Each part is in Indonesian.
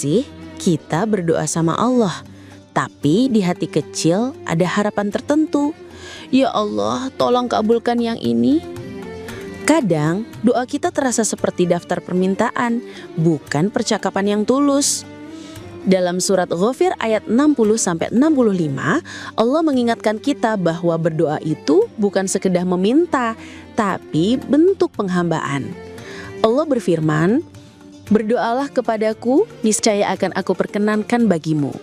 sih kita berdoa sama Allah, tapi di hati kecil ada harapan tertentu. Ya Allah, tolong kabulkan yang ini. Kadang doa kita terasa seperti daftar permintaan, bukan percakapan yang tulus. Dalam surat Ghafir ayat 60-65, Allah mengingatkan kita bahwa berdoa itu bukan sekedar meminta, tapi bentuk penghambaan. Allah berfirman, "Berdoalah kepadaku, niscaya akan aku perkenankan bagimu."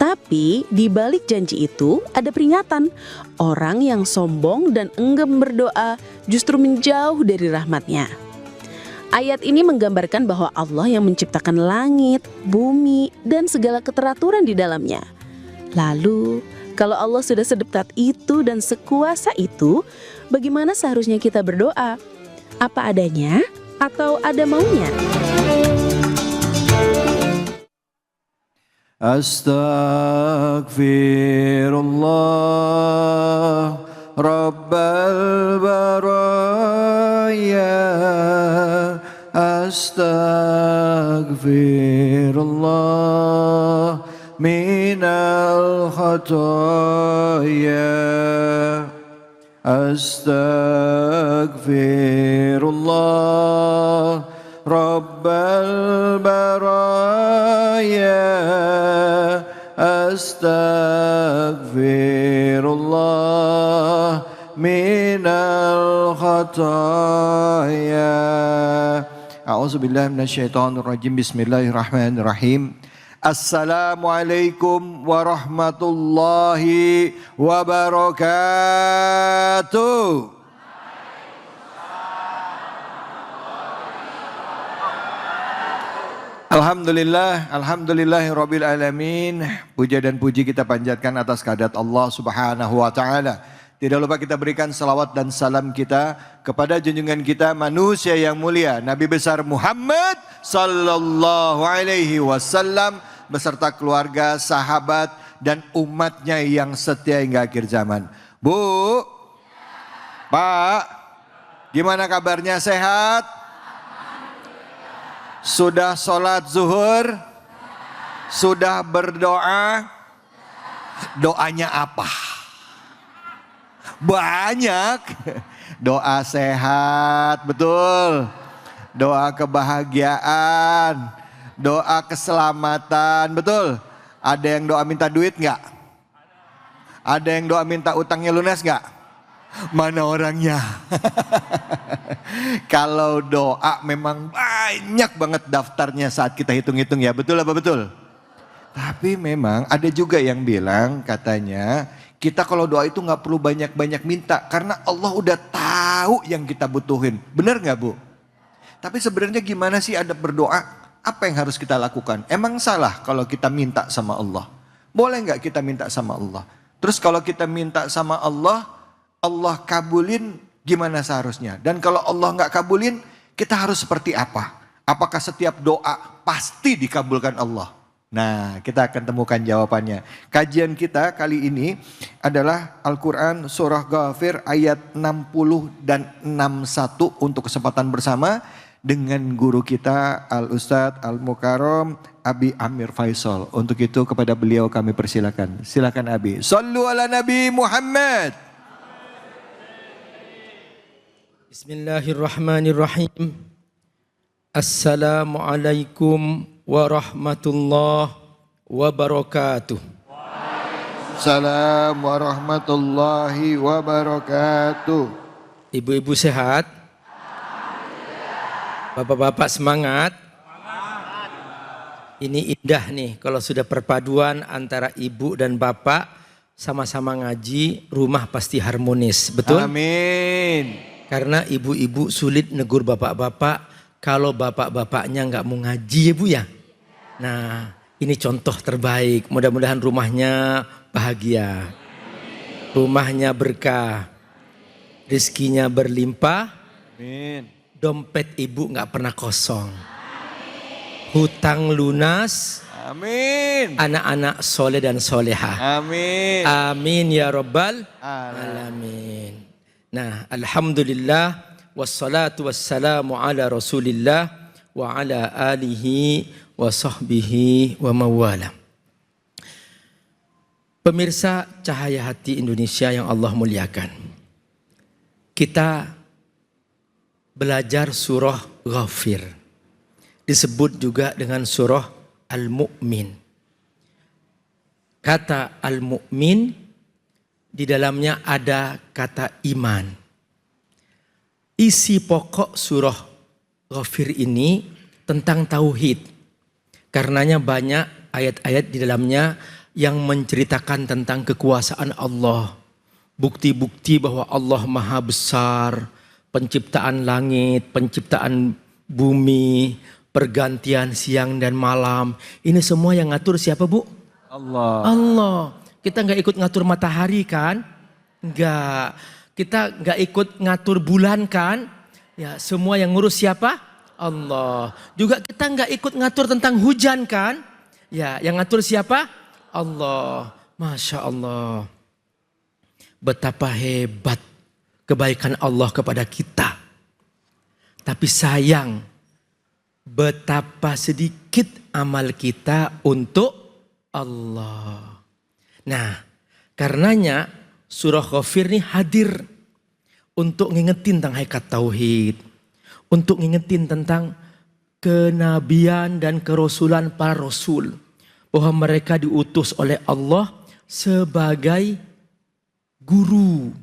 Tapi di balik janji itu ada peringatan. Orang yang sombong dan enggan berdoa justru menjauh dari rahmat-Nya. Ayat ini menggambarkan bahwa Allah yang menciptakan langit, bumi, dan segala keteraturan di dalamnya. Lalu, kalau Allah sudah sedekat itu dan sekuasa itu, bagaimana seharusnya kita berdoa? Apa adanya atau ada maunya? Astaghfirullah Rabbal baraya. Astaghfirullah minal khataya. Astaghfirullah Rabbal baraya. Astaghfirullah minal khataya. A'udzubillahi minasyaitonirrajim. Bismillahirrahmanirrahim. Assalamualaikum warahmatullahi wabarakatuh. Alhamdulillahirabbil alamin. Puja dan puji kita panjatkan atas kehadirat Allah Subhanahu wa taala. Tidak lupa kita berikan salawat dan salam kita kepada junjungan kita manusia yang mulia, Nabi besar Muhammad sallallahu alaihi wasallam beserta keluarga, sahabat dan umatnya yang setia hingga akhir zaman. Bu, Pak, gimana kabarnya, sehat? Sudah sholat zuhur? Sudah berdoa? Doanya apa? Banyak. Doa sehat, betul. Doa kebahagiaan, doa keselamatan, betul. Ada yang doa minta duit nggak? Ada yang doa minta utangnya lunas nggak? Mana orangnya? Kalau doa memang banyak banget daftarnya saat kita hitung-hitung ya, betul apa betul? Tapi memang ada juga yang bilang katanya kita kalau doa itu nggak perlu banyak-banyak minta karena Allah udah tahu yang kita butuhin. Benar nggak, Bu? Tapi sebenarnya gimana sih adab berdoa? Apa yang harus kita lakukan? Emang salah kalau kita minta sama Allah? Boleh nggak kita minta sama Allah? Terus kalau kita minta sama Allah, Allah kabulin, gimana seharusnya? Dan kalau Allah nggak kabulin, kita harus seperti apa? Apakah setiap doa pasti dikabulkan Allah? Nah, kita akan temukan jawabannya. Kajian kita kali ini adalah Al-Quran Surah Ghafir ayat 60 dan 61 untuk kesempatan bersama dengan guru kita Al-Ustadz Al-Mukarram Abi Amir Faisal. Untuk itu kepada beliau kami persilakan. Silakan Abi. Sallu ala Nabi Muhammad. Bismillahirrahmanirrahim. Assalamualaikum warahmatullahi wabarakatuh. Assalamualaikum warahmatullahi wabarakatuh. Ibu-ibu sehat? Bapak-bapak semangat? Ini indah nih kalau sudah perpaduan antara ibu dan bapak sama-sama ngaji, rumah pasti harmonis, betul? Amin. Karena ibu-ibu sulit negur bapak-bapak kalau bapak-bapaknya nggak mau ngaji ya Bu ya. Nah, ini contoh terbaik. Mudah-mudahan rumahnya bahagia. Rumahnya berkah. Rizkinya berlimpah. Amin. Dompet ibu nggak pernah kosong. Hutang lunas. Amin. Anak-anak soleh dan soleha. Amin. Amin ya rabbal alamin. Nah, alhamdulillah wassalatu wassalamu ala Rasulillah wa ala alihi wa sahbihi wa mawala. Pemirsa Cahaya Hati Indonesia yang Allah muliakan. Kita belajar surah Ghafir. Disebut juga dengan surah Al-Mu'min. Kata Al-Mu'min di dalamnya ada kata iman. Isi pokok surah Ghafir ini tentang tauhid. Karenanya banyak ayat-ayat di dalamnya yang menceritakan tentang kekuasaan Allah. Bukti-bukti bahwa Allah maha besar. Penciptaan langit, penciptaan bumi, pergantian siang dan malam. Ini semua yang ngatur siapa, Bu? Allah. Allah. Kita nggak ikut ngatur matahari kan? Nggak. Kita nggak ikut ngatur bulan kan? Ya, semua yang ngurus siapa? Allah. Juga kita nggak ikut ngatur tentang hujan kan? Ya, yang ngatur siapa? Allah. Masya Allah. Betapa hebat kebaikan Allah kepada kita. Tapi sayang, betapa sedikit amal kita untuk Allah. Nah, karenanya surah Ghafir ini hadir untuk ngingetin tentang hakikat tauhid. Untuk ngingetin tentang kenabian dan kerasulan para rasul. Bahwa mereka diutus oleh Allah sebagai guru,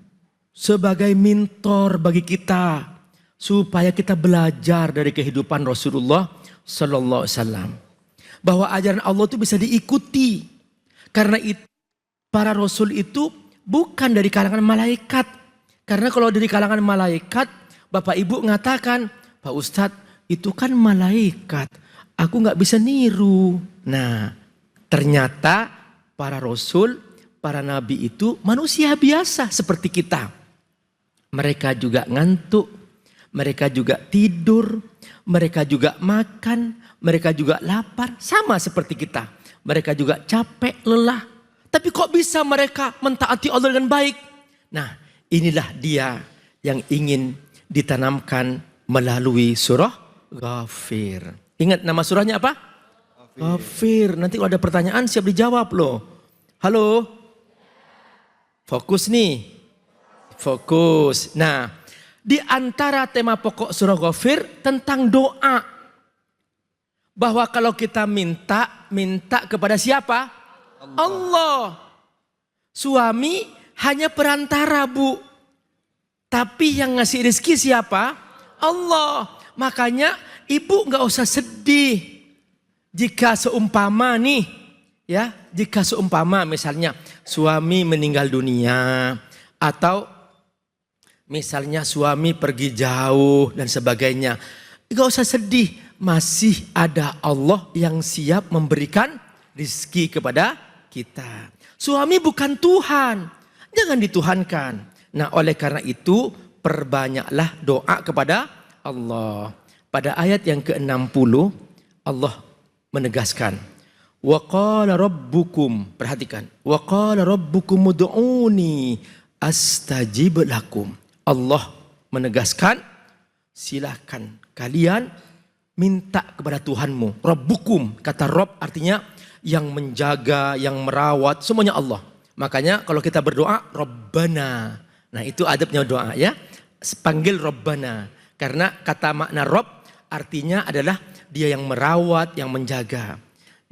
sebagai mentor bagi kita, supaya kita belajar dari kehidupan Rasulullah Sallallahu Alaihi Wasallam. Bahwa ajaran Allah itu bisa diikuti, karena itu para rasul itu bukan dari kalangan malaikat. Karena kalau dari kalangan malaikat, Bapak Ibu mengatakan, Pak Ustadz itu kan malaikat, aku nggak bisa niru. Nah, ternyata para rasul, para nabi itu manusia biasa seperti kita. Mereka juga ngantuk, mereka juga tidur, mereka juga makan, mereka juga lapar, sama seperti kita. Mereka juga capek, lelah. Tapi kok bisa mereka mentaati Allah dengan baik? Nah, inilah dia yang ingin ditanamkan melalui surah Ghafir. Ingat nama surahnya apa? Ghafir. Nanti kalau ada pertanyaan siap dijawab loh. Halo? Fokus nih. Fokus. Nah, di antara tema pokok surah Ghafir tentang doa. Bahwa kalau kita minta kepada siapa? Allah. Suami hanya perantara, Bu. Tapi yang ngasih rezeki siapa? Allah. Makanya ibu gak usah sedih. Jika seumpama nih, ya, jika seumpama misalnya suami meninggal dunia atau misalnya suami pergi jauh dan sebagainya, gak usah sedih, masih ada Allah yang siap memberikan rezeki kepada kita. Suami bukan Tuhan, jangan dituhankan. Nah, oleh karena itu perbanyaklah doa kepada Allah. Pada ayat yang ke-60 Allah menegaskan, wa qala rabbukum, perhatikan, wa qala rabbukum ud'uni astajib lakum. Allah menegaskan, silakan kalian minta kepada Tuhanmu. Rabbukum, kata Rabb artinya yang menjaga, yang merawat, semuanya Allah. Makanya kalau kita berdoa Rabbana, nah itu adabnya doa ya, panggil Rabbana. Karena kata makna Rabb artinya adalah dia yang merawat, yang menjaga.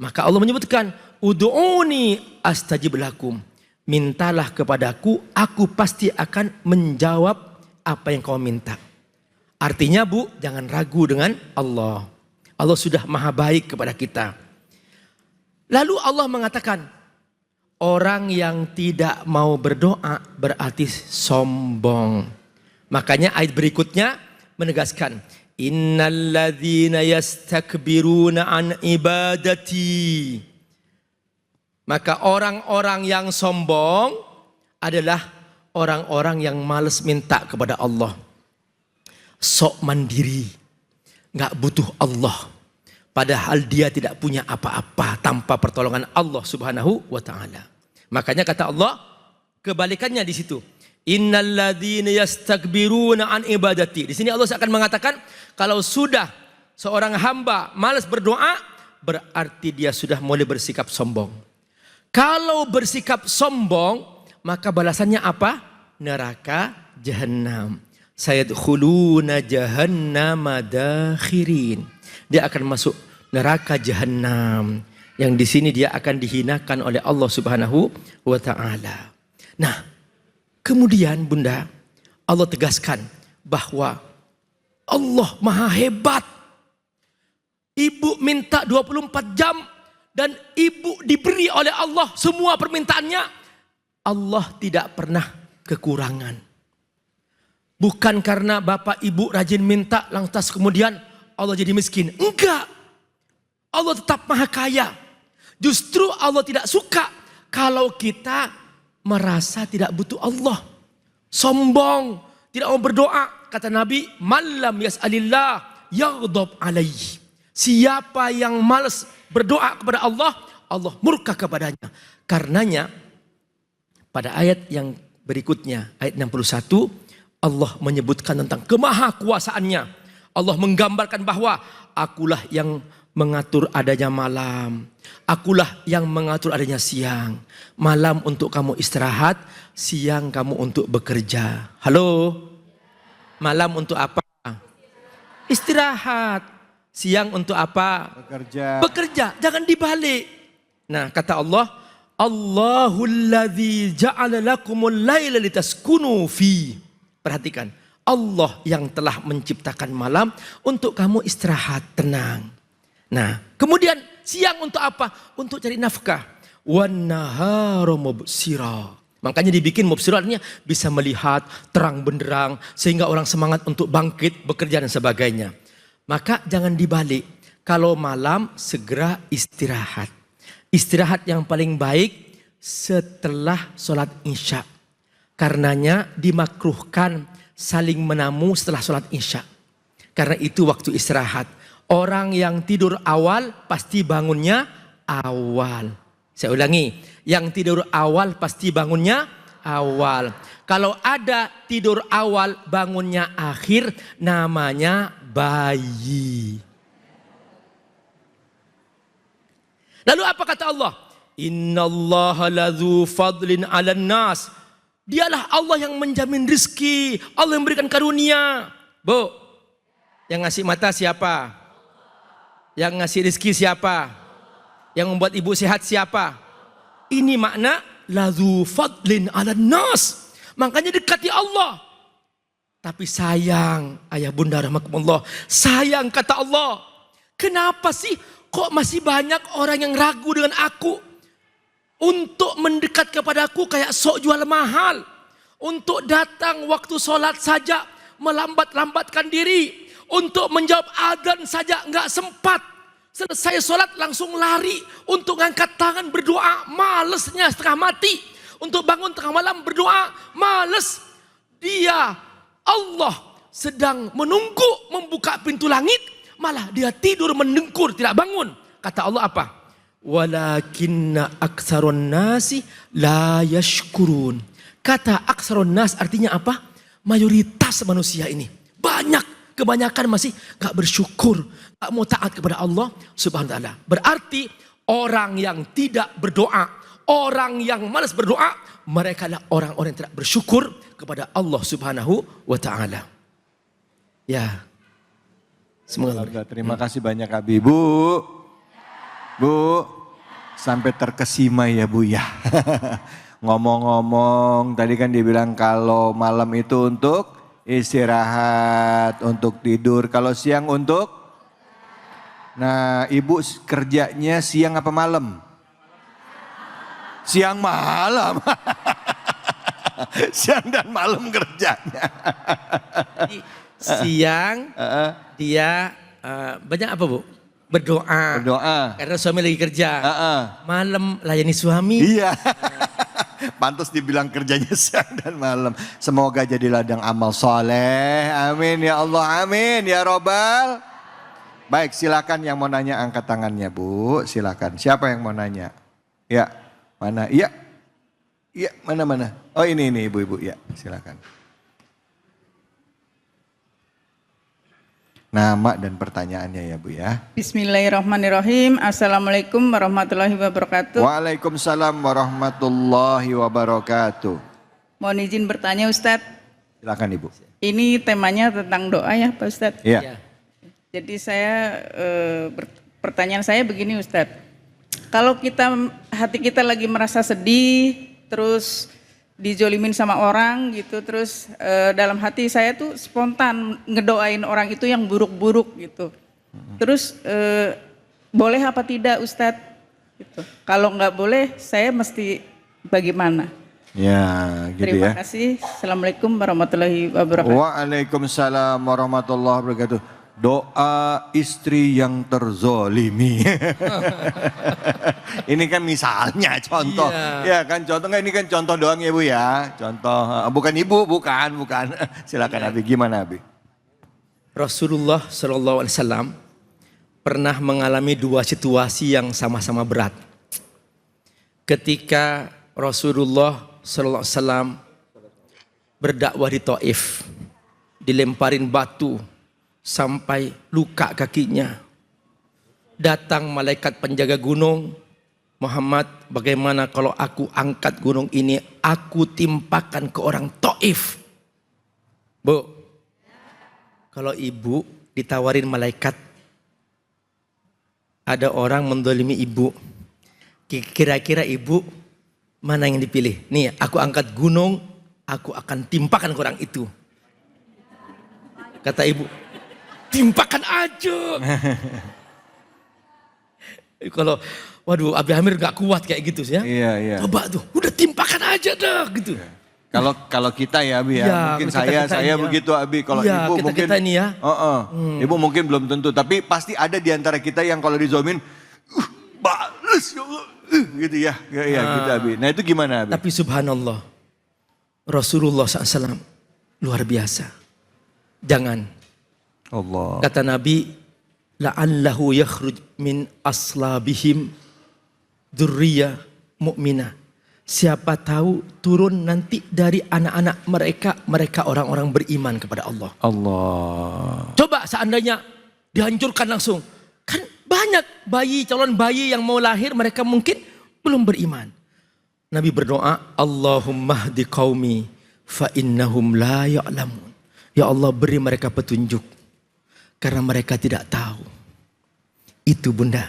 Maka Allah menyebutkan, ud'uni astajib lakum. Mintalah kepadaku, aku pasti akan menjawab apa yang kau minta. Artinya, Bu, jangan ragu dengan Allah. Allah sudah maha baik kepada kita. Lalu Allah mengatakan, orang yang tidak mau berdoa berarti sombong. Makanya ayat berikutnya menegaskan, innalladzina yastakbiruna an ibadati. Maka orang-orang yang sombong adalah orang-orang yang malas minta kepada Allah. Sok mandiri, gak butuh Allah. Padahal dia tidak punya apa-apa tanpa pertolongan Allah Subhanahu wa ta'ala. Makanya kata Allah, kebalikannya di situ. Innalladzina yastakbiruna an ibadati. Di sini Allah akan mengatakan, kalau sudah seorang hamba malas berdoa, berarti dia sudah mulai bersikap sombong. Kalau bersikap sombong, maka balasannya apa? Neraka Jahannam. Sayadkhuluna jahannama dakhirin. Dia akan masuk neraka Jahannam. Yang di sini dia akan dihinakan oleh Allah Subhanahu wa taala. Nah, kemudian Bunda, Allah tegaskan bahwa Allah Maha hebat. Ibu minta 24 jam dan ibu diberi oleh Allah semua permintaannya. Allah tidak pernah kekurangan. Bukan karena bapak ibu rajin minta lantas kemudian Allah jadi miskin. Enggak. Allah tetap maha kaya. Justru Allah tidak suka kalau kita merasa tidak butuh Allah. Sombong. Tidak mau berdoa. Kata Nabi, malam yas'alillah yaghdab alaihi. Siapa yang malas berdoa kepada Allah, Allah murka kepadanya. Karenanya pada ayat yang berikutnya, ayat 61, Allah menyebutkan tentang kemahakuasaannya. Allah menggambarkan bahwa akulah yang mengatur adanya malam. Akulah yang mengatur adanya siang. Malam untuk kamu istirahat, siang kamu untuk bekerja. Halo? Malam untuk apa? Istirahat. Siang untuk apa? Bekerja. Bekerja, jangan dibalik. Nah, kata Allah, Allahul ladzi ja'ala lakumul laila litaskunu fi. Perhatikan, Allah yang telah menciptakan malam untuk kamu istirahat, tenang. Nah, kemudian siang untuk apa? Untuk cari nafkah. Wan nahara mubsira. Makanya dibikin mubsira, artinya bisa melihat terang benderang sehingga orang semangat untuk bangkit, bekerja dan sebagainya. Maka jangan dibalik. Kalau malam segera istirahat. Istirahat yang paling baik setelah sholat isya. Karenanya dimakruhkan saling menamu setelah sholat isya. Karena itu waktu istirahat. Orang yang tidur awal pasti bangunnya awal. Saya ulangi. Yang tidur awal pasti bangunnya awal. Kalau ada tidur awal bangunnya akhir, namanya bayi. Lalu apa kata Allah? Innallaha ladzu fadlin 'alan nas. Dialah Allah yang menjamin rizki. Allah yang memberikan karunia. Bu, yang ngasih mata siapa? Yang ngasih rizki siapa? Yang membuat ibu sehat siapa? Ini makna ladzu fadlin 'alan nas. Makanya dekati Allah. Tapi sayang, ayah bunda rahmatullah, sayang kata Allah. Kenapa sih kok masih banyak orang yang ragu dengan aku? Untuk mendekat kepadaku kayak sok jual mahal. Untuk datang waktu sholat saja melambat-lambatkan diri. Untuk menjawab adzan saja nggak sempat. Selesai sholat langsung lari. Untuk ngangkat tangan berdoa, malesnya setengah mati. Untuk bangun tengah malam berdoa, males. Dia, Allah sedang menunggu membuka pintu langit. Malah dia tidur mendengkur, tidak bangun. Kata Allah apa? Walakinna aktsarun nasi la yashkurun. Kata aktsarun nas artinya apa? Mayoritas manusia ini. Kebanyakan masih gak bersyukur. Gak mau taat kepada Allah subhanahu wa ta'ala. Berarti orang yang tidak berdoa, orang yang malas berdoa, mereka adalah orang-orang yang tidak bersyukur kepada Allah subhanahu wa ta'ala. Ya. Semoga. Terima kasih banyak Abi. Bu, sampai terkesima ya Bu ya. Ngomong-ngomong, tadi kan dia bilang kalau malam itu untuk istirahat, untuk tidur. Kalau siang untuk? Nah, Ibu kerjanya siang apa malam? Siang malam. Siang dan malam kerjanya. Siang dia banyak apa Bu? Berdoa. Karena suami lagi kerja. Malam layani suami. Iya. Pantas dibilang kerjanya siang dan malam. Semoga jadi ladang amal soleh. Amin ya Allah, amin ya Robbal. Baik, silakan yang mau nanya angkat tangannya Bu. Silakan. Siapa yang mau nanya? Ya, mana? Iya. Iya, mana? Oh ini ibu-ibu. Ya, silakan. nama dan pertanyaannya ya Bu ya. Bismillahirrahmanirrahim. Assalamualaikum warahmatullahi wabarakatuh. Waalaikumsalam warahmatullahi wabarakatuh. Mohon izin bertanya Ustadz. Silakan Ibu. Ini temanya tentang doa ya Pak Ustadz. Iya. Jadi pertanyaan saya begini Ustadz. Kalau hati kita lagi merasa sedih, terus dijolimin sama orang gitu, terus dalam hati saya tuh spontan ngedoain orang itu yang buruk-buruk gitu. Terus boleh apa tidak Ustadz? Gitu. Kalau nggak boleh, saya mesti bagaimana? Ya, gitu Terima ya. kasih. Assalamualaikum warahmatullahi wabarakatuh. Waalaikumsalam warahmatullahi wabarakatuh. Doa istri yang terzolimi. Ini kan misalnya contoh. Ya kan contoh, ini kan contoh doang ya Bu ya. Contoh, bukan Ibu, bukan. Silakan Abi, gimana Abi? Rasulullah SAW pernah mengalami dua situasi yang sama-sama berat. Ketika Rasulullah SAW berdakwah di Taif, dilemparin batu sampai luka kakinya. Datang malaikat penjaga gunung, Muhammad, bagaimana kalau aku angkat gunung ini, aku timpakan ke orang Taif. Bu, kalau ibu ditawarin malaikat, ada orang mendolimi ibu, kira-kira ibu mana yang dipilih? Nih, aku angkat gunung, aku akan timpakan ke orang itu. Kata ibu, timpakan aja. Kalau, waduh, Abi Amir gak kuat kayak gitu sih ya. Iya. Coba tuh, udah timpakan aja dah gitu. Kalau kita ya Abi ya, mungkin saya begitu Abi. Kalau ya, Ibu mungkin kita ini ya. Ibu mungkin belum tentu, tapi pasti ada di antara kita yang kalau dizolimin, balas ya Allah, gitu ya. Ya gitu Abi. Nah itu gimana Abi? Tapi subhanallah, Rasulullah SAW luar biasa. Jangan. Allah. Kata Nabi, la'allahu yakhruj min aslabihim dzurriyyah mu'minah. Siapa tahu turun nanti dari anak-anak mereka orang-orang beriman kepada Allah. Allah. Coba seandainya dihancurkan langsung. Kan banyak calon bayi yang mau lahir, mereka mungkin belum beriman. Nabi berdoa, Allahumma hdi qaumi fa innahum la ya'lamun. Ya Allah, beri mereka petunjuk karena mereka tidak tahu. Itu Bunda.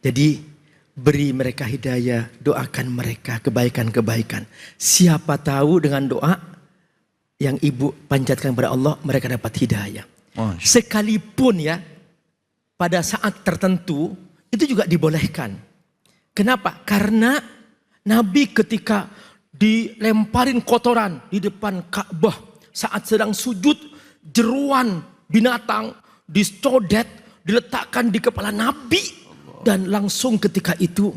Jadi beri mereka hidayah, doakan mereka kebaikan-kebaikan. Siapa tahu dengan doa yang ibu panjatkan kepada Allah, mereka dapat hidayah. Sekalipun ya, pada saat tertentu itu juga dibolehkan. Kenapa? Karena Nabi ketika dilemparin kotoran di depan Ka'bah saat sedang sujud, jeruan binatang dicodet, diletakkan di kepala Nabi. Dan langsung ketika itu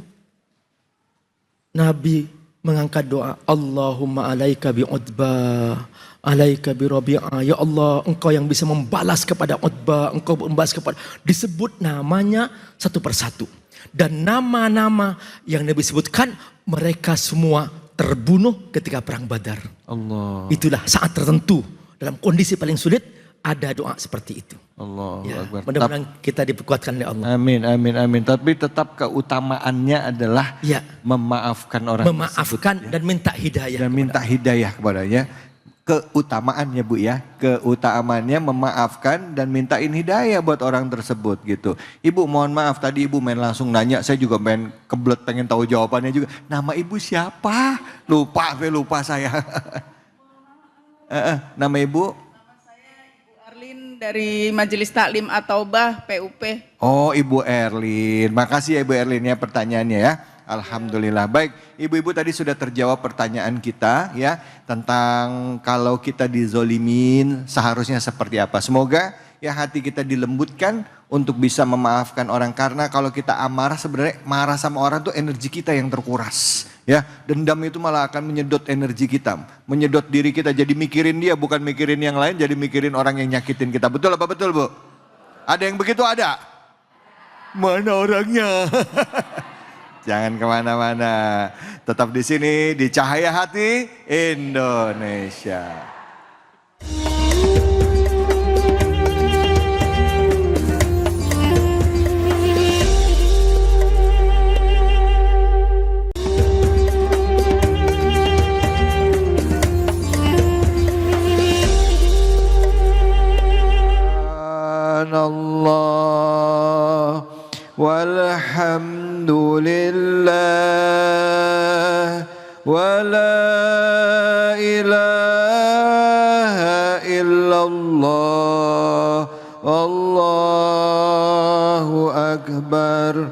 Nabi mengangkat doa, Allahumma alaika bi Utbah, alaika bi Rabi'ah. Ya Allah, engkau yang bisa membalas kepada Utbah, engkau membalas kepada, disebut namanya satu persatu. Dan nama-nama yang Nabi sebutkan, mereka semua terbunuh ketika perang Badar. Allah. Itulah saat tertentu dalam kondisi paling sulit ada doa seperti itu. Allah Ya, Akbar. mudah-mudahan kita dikuatkan oleh Allah. Amin. Tapi tetap keutamaannya adalah memaafkan orang Memaafkan tersebut, dan minta hidayah. dan minta hidayah kepadanya. Keutamaannya Bu ya, keutamaannya memaafkan dan mintain hidayah buat orang tersebut gitu. Ibu mohon maaf tadi Ibu main langsung nanya, saya juga main kebelet pengen tahu jawabannya juga. Nama Ibu siapa? Lupa saya. Nama Ibu? Dari Majelis Taklim At-Taubah PUP. Oh Ibu Erlin, makasih ya Ibu Erlin ya pertanyaannya ya. Alhamdulillah. Baik, ibu-ibu tadi sudah terjawab pertanyaan kita ya tentang kalau kita dizolimin seharusnya seperti apa. Semoga ya hati kita dilembutkan untuk bisa memaafkan orang, karena kalau kita amarah sebenarnya marah sama orang tuh energi kita yang terkuras. Ya, dendam itu malah akan menyedot energi kita, menyedot diri kita jadi mikirin dia bukan mikirin yang lain, jadi mikirin orang yang nyakitin kita. Betul apa betul Bu? Ada yang begitu ada? Mana orangnya? Jangan kemana-mana, tetap di sini di Cahaya Hati Indonesia. Subhanallah walhamdulillah wa la ilaha illallah Allahu akbar.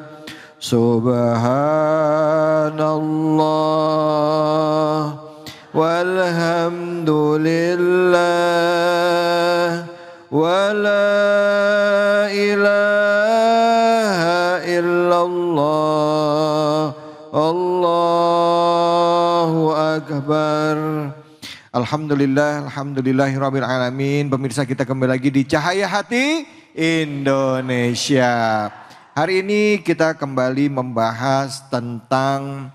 Subhanallah walhamdulillah wa la ilaha illallah Allahu akbar. Alhamdulillah, alhamdulillahirabbil alamin. Pemirsa, kita kembali lagi di Cahaya Hati Indonesia. Hari ini kita kembali membahas tentang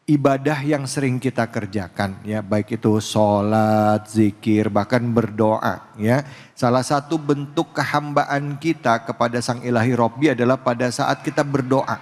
ibadah yang sering kita kerjakan, ya, baik itu sholat, zikir, bahkan berdoa, ya. Salah satu bentuk kehambaan kita kepada Sang Ilahi Robbi adalah pada saat kita berdoa,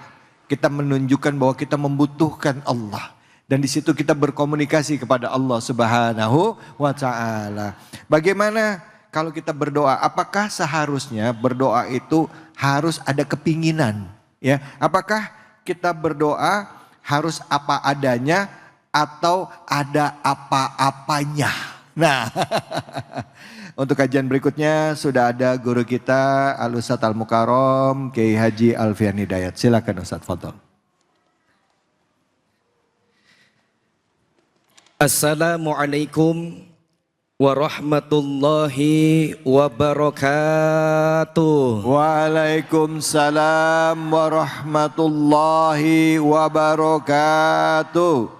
kita menunjukkan bahwa kita membutuhkan Allah. Dan di situ kita berkomunikasi kepada Allah Subhanahu wa Ta'ala. Bagaimana kalau kita berdoa? Apakah seharusnya berdoa itu harus ada kepinginan? Ya, apakah kita berdoa harus apa adanya atau ada apa-apanya? Nah, untuk kajian berikutnya sudah ada guru kita Al-Ustadz Al-Mukarram Kiai Haji Alfian Hidayat. Silakan Ustadz, fadhol. Assalamualaikum warahmatullahi wabarakatuh. Waalaikumsalam warahmatullahi wabarakatuh.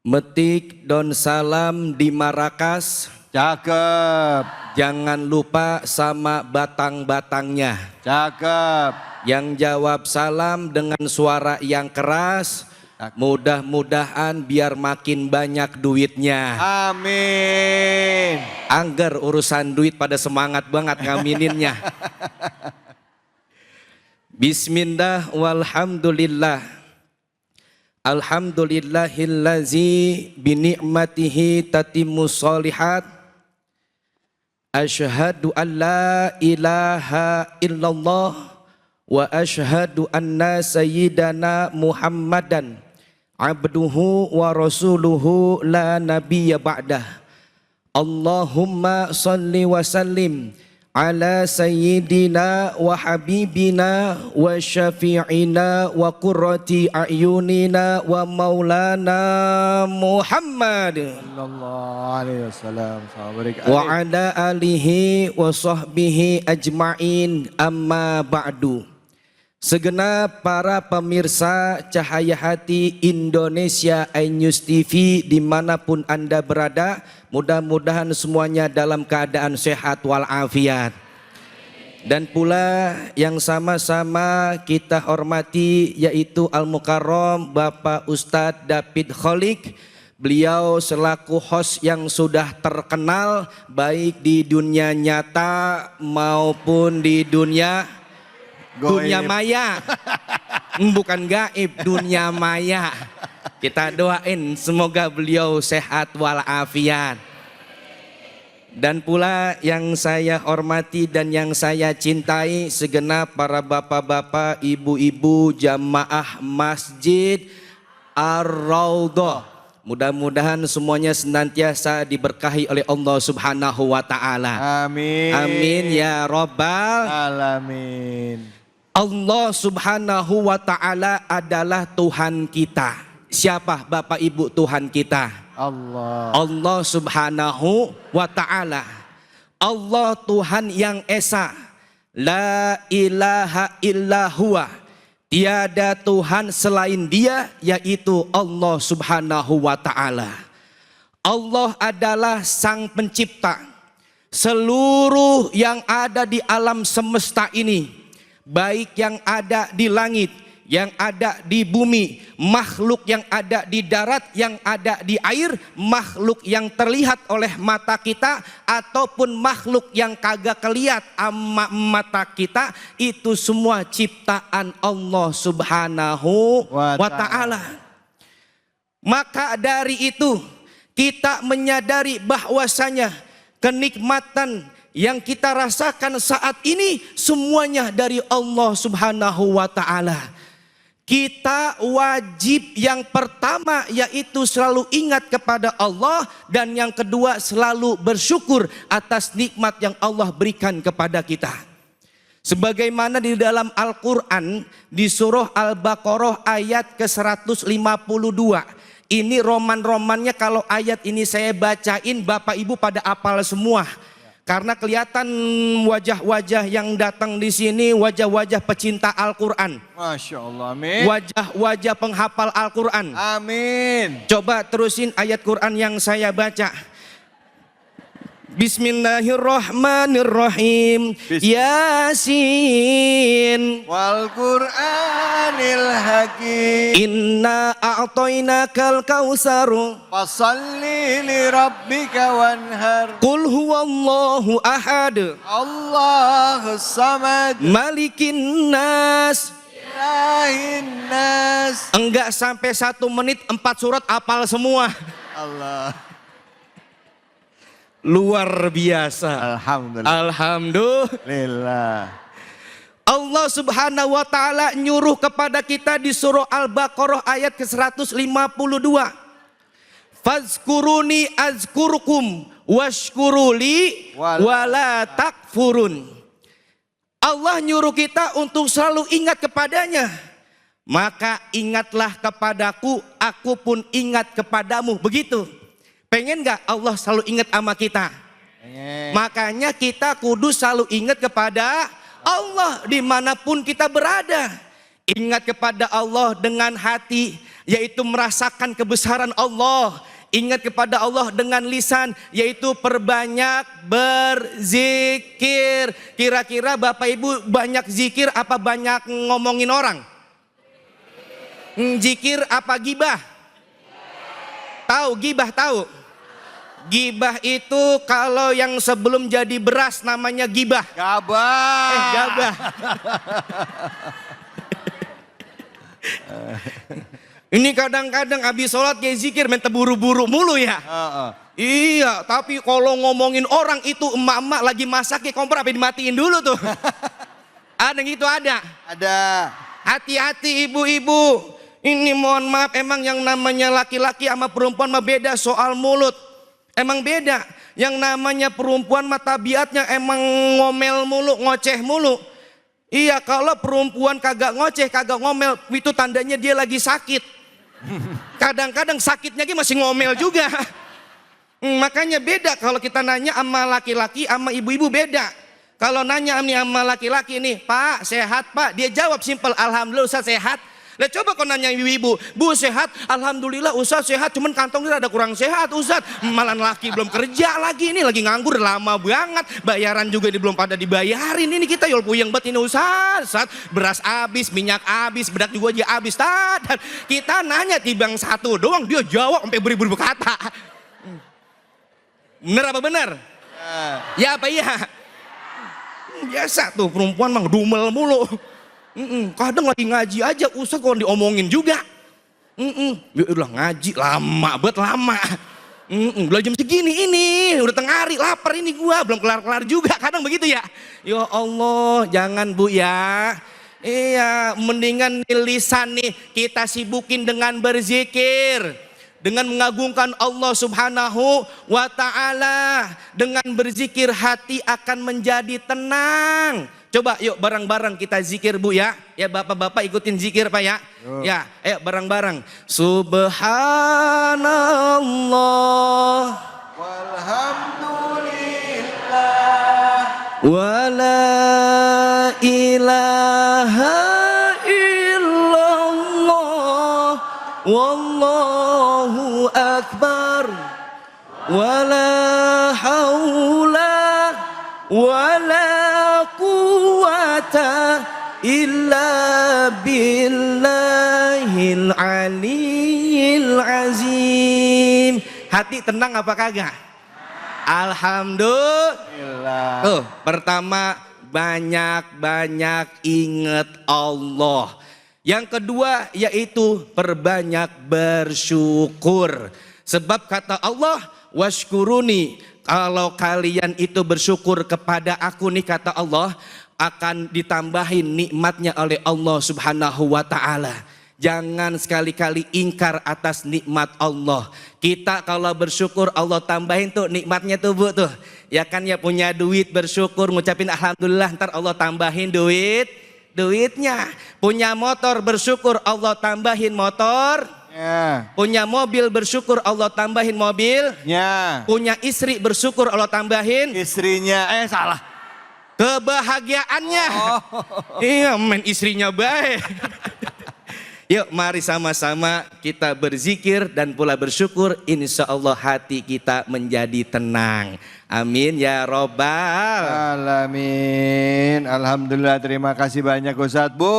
Metik don salam di Marakas. Cakep. Jangan lupa sama batang-batangnya. Cakep. Yang jawab salam dengan suara yang keras. Mudah-mudahan biar makin banyak duitnya. Amin. Angger urusan duit pada semangat banget ngamininnya. Bismillah walhamdulillah. Alhamdulillahillazi bini'matihi tatimmus sholihat. Asyhadu an la ilaha illallah wa asyhadu anna sayyidana Muhammadan abduhu wa rasuluhu la nabiyya ba'dah. Allahumma salli wa sallim ala sayyidina wa habibina wa syafi'ina wa qurrati a'yunina wa maulana Muhammad Sallallahu alaihi wasallam. wa ala alihi wa sahbihi ajma'in, amma ba'du. Segenap para pemirsa Cahaya Hati Indonesia iNews TV dimanapun Anda berada, mudah-mudahan semuanya dalam keadaan sehat walafiat. Dan pula yang sama-sama kita hormati yaitu Al-Mukarram Bapak Ustadz David Kholik. Beliau selaku host yang sudah terkenal baik di dunia nyata maupun di dunia maya. Bukan gaib, dunia maya. Kita doain semoga beliau sehat walafiat. Dan pula yang saya hormati dan yang saya cintai segenap para bapak-bapak, ibu-ibu jamaah Masjid Ar-Raudhah. Mudah-mudahan semuanya senantiasa diberkahi oleh Allah Subhanahu wa Ta'ala. Amin. Amin ya Rabbal alamin. Allah Subhanahu wa Ta'ala adalah Tuhan kita. Siapa Bapak Ibu Tuhan kita? Allah. Allah Subhanahu wa Ta'ala. Allah Tuhan yang Esa. La ilaha illa huwa. Tiada Tuhan selain Dia, yaitu Allah Subhanahu wa Ta'ala. Allah adalah Sang Pencipta. Seluruh yang ada di alam semesta ini, baik yang ada di langit, yang ada di bumi, makhluk yang ada di darat, yang ada di air, makhluk yang terlihat oleh mata kita ataupun makhluk yang kagak kelihat ama mata kita, itu semua ciptaan Allah Subhanahu wa Ta'ala. Maka dari itu kita menyadari bahwasanya kenikmatan yang kita rasakan saat ini semuanya dari Allah Subhanahu wa taala. Kita wajib yang pertama yaitu selalu ingat kepada Allah, dan yang kedua selalu bersyukur atas nikmat yang Allah berikan kepada kita. Sebagaimana di dalam Al-Quran di surah Al-Baqarah ayat ke-152. Ini roman-romannya, kalau ayat ini saya bacain Bapak Ibu pada hafal semua. Karena kelihatan wajah-wajah yang datang di sini wajah-wajah pecinta Al-Quran. Masya Allah, amin. Wajah-wajah penghafal Al-Quran. Amin. Coba terusin ayat Quran yang saya baca. Bismillahirrahmanirrahim. Yasin. Wal Qur'anil hakim. Inna a'tainakal kausaru. Fasalli li rabbika wanhar. Qul huwallahu ahad. Allahus samad. Malikin nas. Ilahin nas. Enggak sampai 1 menit 4 surat hafal semua. Allah. Luar biasa. Alhamdulillah. Alhamdulillah. Allah Subhanahu wa taala nyuruh kepada kita di surah Al-Baqarah ayat ke-152. Fazkuruni azkurukum washkuruli wala takfurun. Allah nyuruh kita untuk selalu ingat kepadanya. Maka ingatlah kepadaku, aku pun ingat kepadamu. Begitu. Pengen gak Allah selalu ingat sama kita? Pengen. Makanya kita kudu selalu ingat kepada Allah dimanapun kita berada. Ingat kepada Allah dengan hati, yaitu merasakan kebesaran Allah. Ingat kepada Allah dengan lisan, yaitu perbanyak berzikir. Kira-kira Bapak Ibu banyak zikir apa banyak ngomongin orang? Zikir apa gibah? Tahu gibah, tahu? Gibah itu kalau yang sebelum jadi beras namanya gibah. Gabah. Gabah. Ini kadang-kadang habis sholat kayak zikir minta buru-buru mulu ya. Iya, tapi kalau ngomongin orang itu emak-emak lagi masak ya kompor apa dimatiin dulu tuh. Ada gitu, ada. Ada. Hati-hati ibu-ibu. Ini mohon maaf, emang yang namanya laki-laki sama perempuan mah beda soal mulut. Emang beda. Yang namanya perempuan mah tabiatnya emang ngomel mulu, ngoceh mulu. Iya, kalau perempuan kagak ngoceh, kagak ngomel, itu tandanya dia lagi sakit. Kadang-kadang sakitnya masih ngomel juga. Makanya beda kalau kita nanya sama laki-laki sama ibu-ibu beda. Kalau nanya sama laki-laki nih, Pak sehat Pak, dia jawab simpel, Alhamdulillah Ustaz sehat. Lah coba kau nanya ibu-ibu, Bu sehat? Alhamdulillah Ustaz sehat, cuman kantongnya ada kurang sehat Ustaz. Malah laki belum kerja lagi, ini lagi nganggur lama banget. Bayaran juga belum pada dibayarin. Ini kita yol puyeng banget ini Ustaz. Beras habis, minyak habis, bedak juga aja habis. Dan kita nanya tibang satu doang, dia jawab sampai beribu-ribu kata. Bener apa bener? Ya apa iya? Biasa tuh perempuan mah dumel mulu. Kadang lagi ngaji aja Ustaz kalau diomongin juga. Ya udah ngaji lama banget lama. Belum jam segini ini, udah tengah hari lapar ini gua, belum kelar-kelar juga, kadang begitu ya. Ya Allah, jangan Bu ya. Iya, mendingan lisan nih kita sibukin dengan berzikir, dengan mengagungkan Allah Subhanahu wa taala. Dengan berzikir hati akan menjadi tenang. Coba yuk bareng-bareng kita zikir Bu ya. Ya bapak-bapak ikutin zikir Pak ya. Ya ayo bareng-bareng. Subhanallah. Walhamdulillah. Wala ilaha illallah. Wallahu akbar. Wala haula wala quwata illa billahil aliyil azim. Hati tenang apa kagak? Alhamdulillah. Pertama banyak-banyak ingat Allah. Yang kedua yaitu perbanyak bersyukur. Sebab kata Allah, washkuruni kalau kalian itu bersyukur kepada aku nih kata Allah, akan ditambahin nikmatnya oleh Allah Subhanahu wa ta'ala. Jangan sekali-kali ingkar atas nikmat Allah. Kita kalau bersyukur Allah tambahin tuh nikmatnya tuh Bu tuh. Ya kan ya, punya duit bersyukur ngucapin alhamdulillah, ntar Allah tambahin duitnya. Punya motor bersyukur Allah tambahin motor. Ya. Punya mobil bersyukur Allah tambahin mobil. Ya. Punya istri bersyukur Allah tambahin Istrinya, salah. kebahagiaannya. Iya men, istrinya baik. Yuk mari sama-sama kita berzikir dan pula bersyukur, insya Allah hati kita menjadi tenang. Amin ya robbal alamin. Alhamdulillah, terima kasih banyak Ustadz. Bu,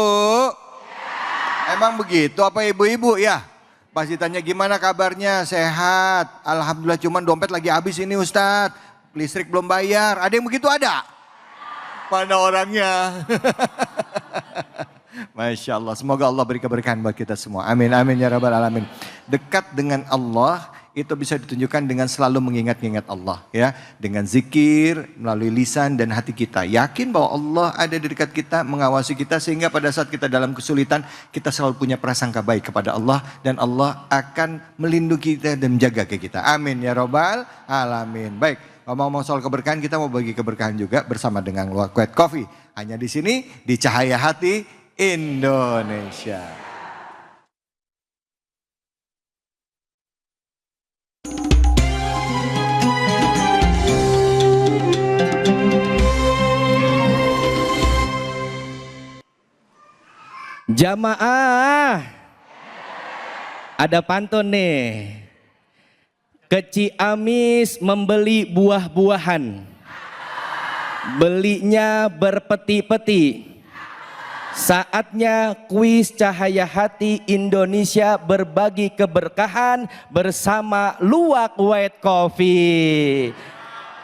emang begitu apa ibu-ibu ya? Pas ditanya gimana kabarnya, sehat. Alhamdulillah, cuman dompet lagi habis ini Ustadz. Listrik belum bayar, ada yang begitu ada? Mana orangnya? Masya Allah, semoga Allah beri keberkahan buat kita semua. Amin, amin ya rabbal alamin. Dekat dengan Allah itu bisa ditunjukkan dengan selalu mengingat-ingat Allah ya. Dengan zikir, melalui lisan dan hati kita. Yakin bahwa Allah ada di dekat kita, mengawasi kita. Sehingga pada saat kita dalam kesulitan, kita selalu punya prasangka baik kepada Allah. Dan Allah akan melindungi kita dan menjaga kita. Amin ya rabbal alamin. Baik, ngomong-ngomong soal keberkahan, kita mau bagi keberkahan juga bersama dengan Luwak White Coffee. Hanya di sini, di Cahaya Hati Indonesia. Jamaah, ada pantun nih. Ke Ciamis membeli buah-buahan, belinya berpeti-peti. Saatnya kuis Cahaya Hati Indonesia berbagi keberkahan bersama Luwak White Coffee.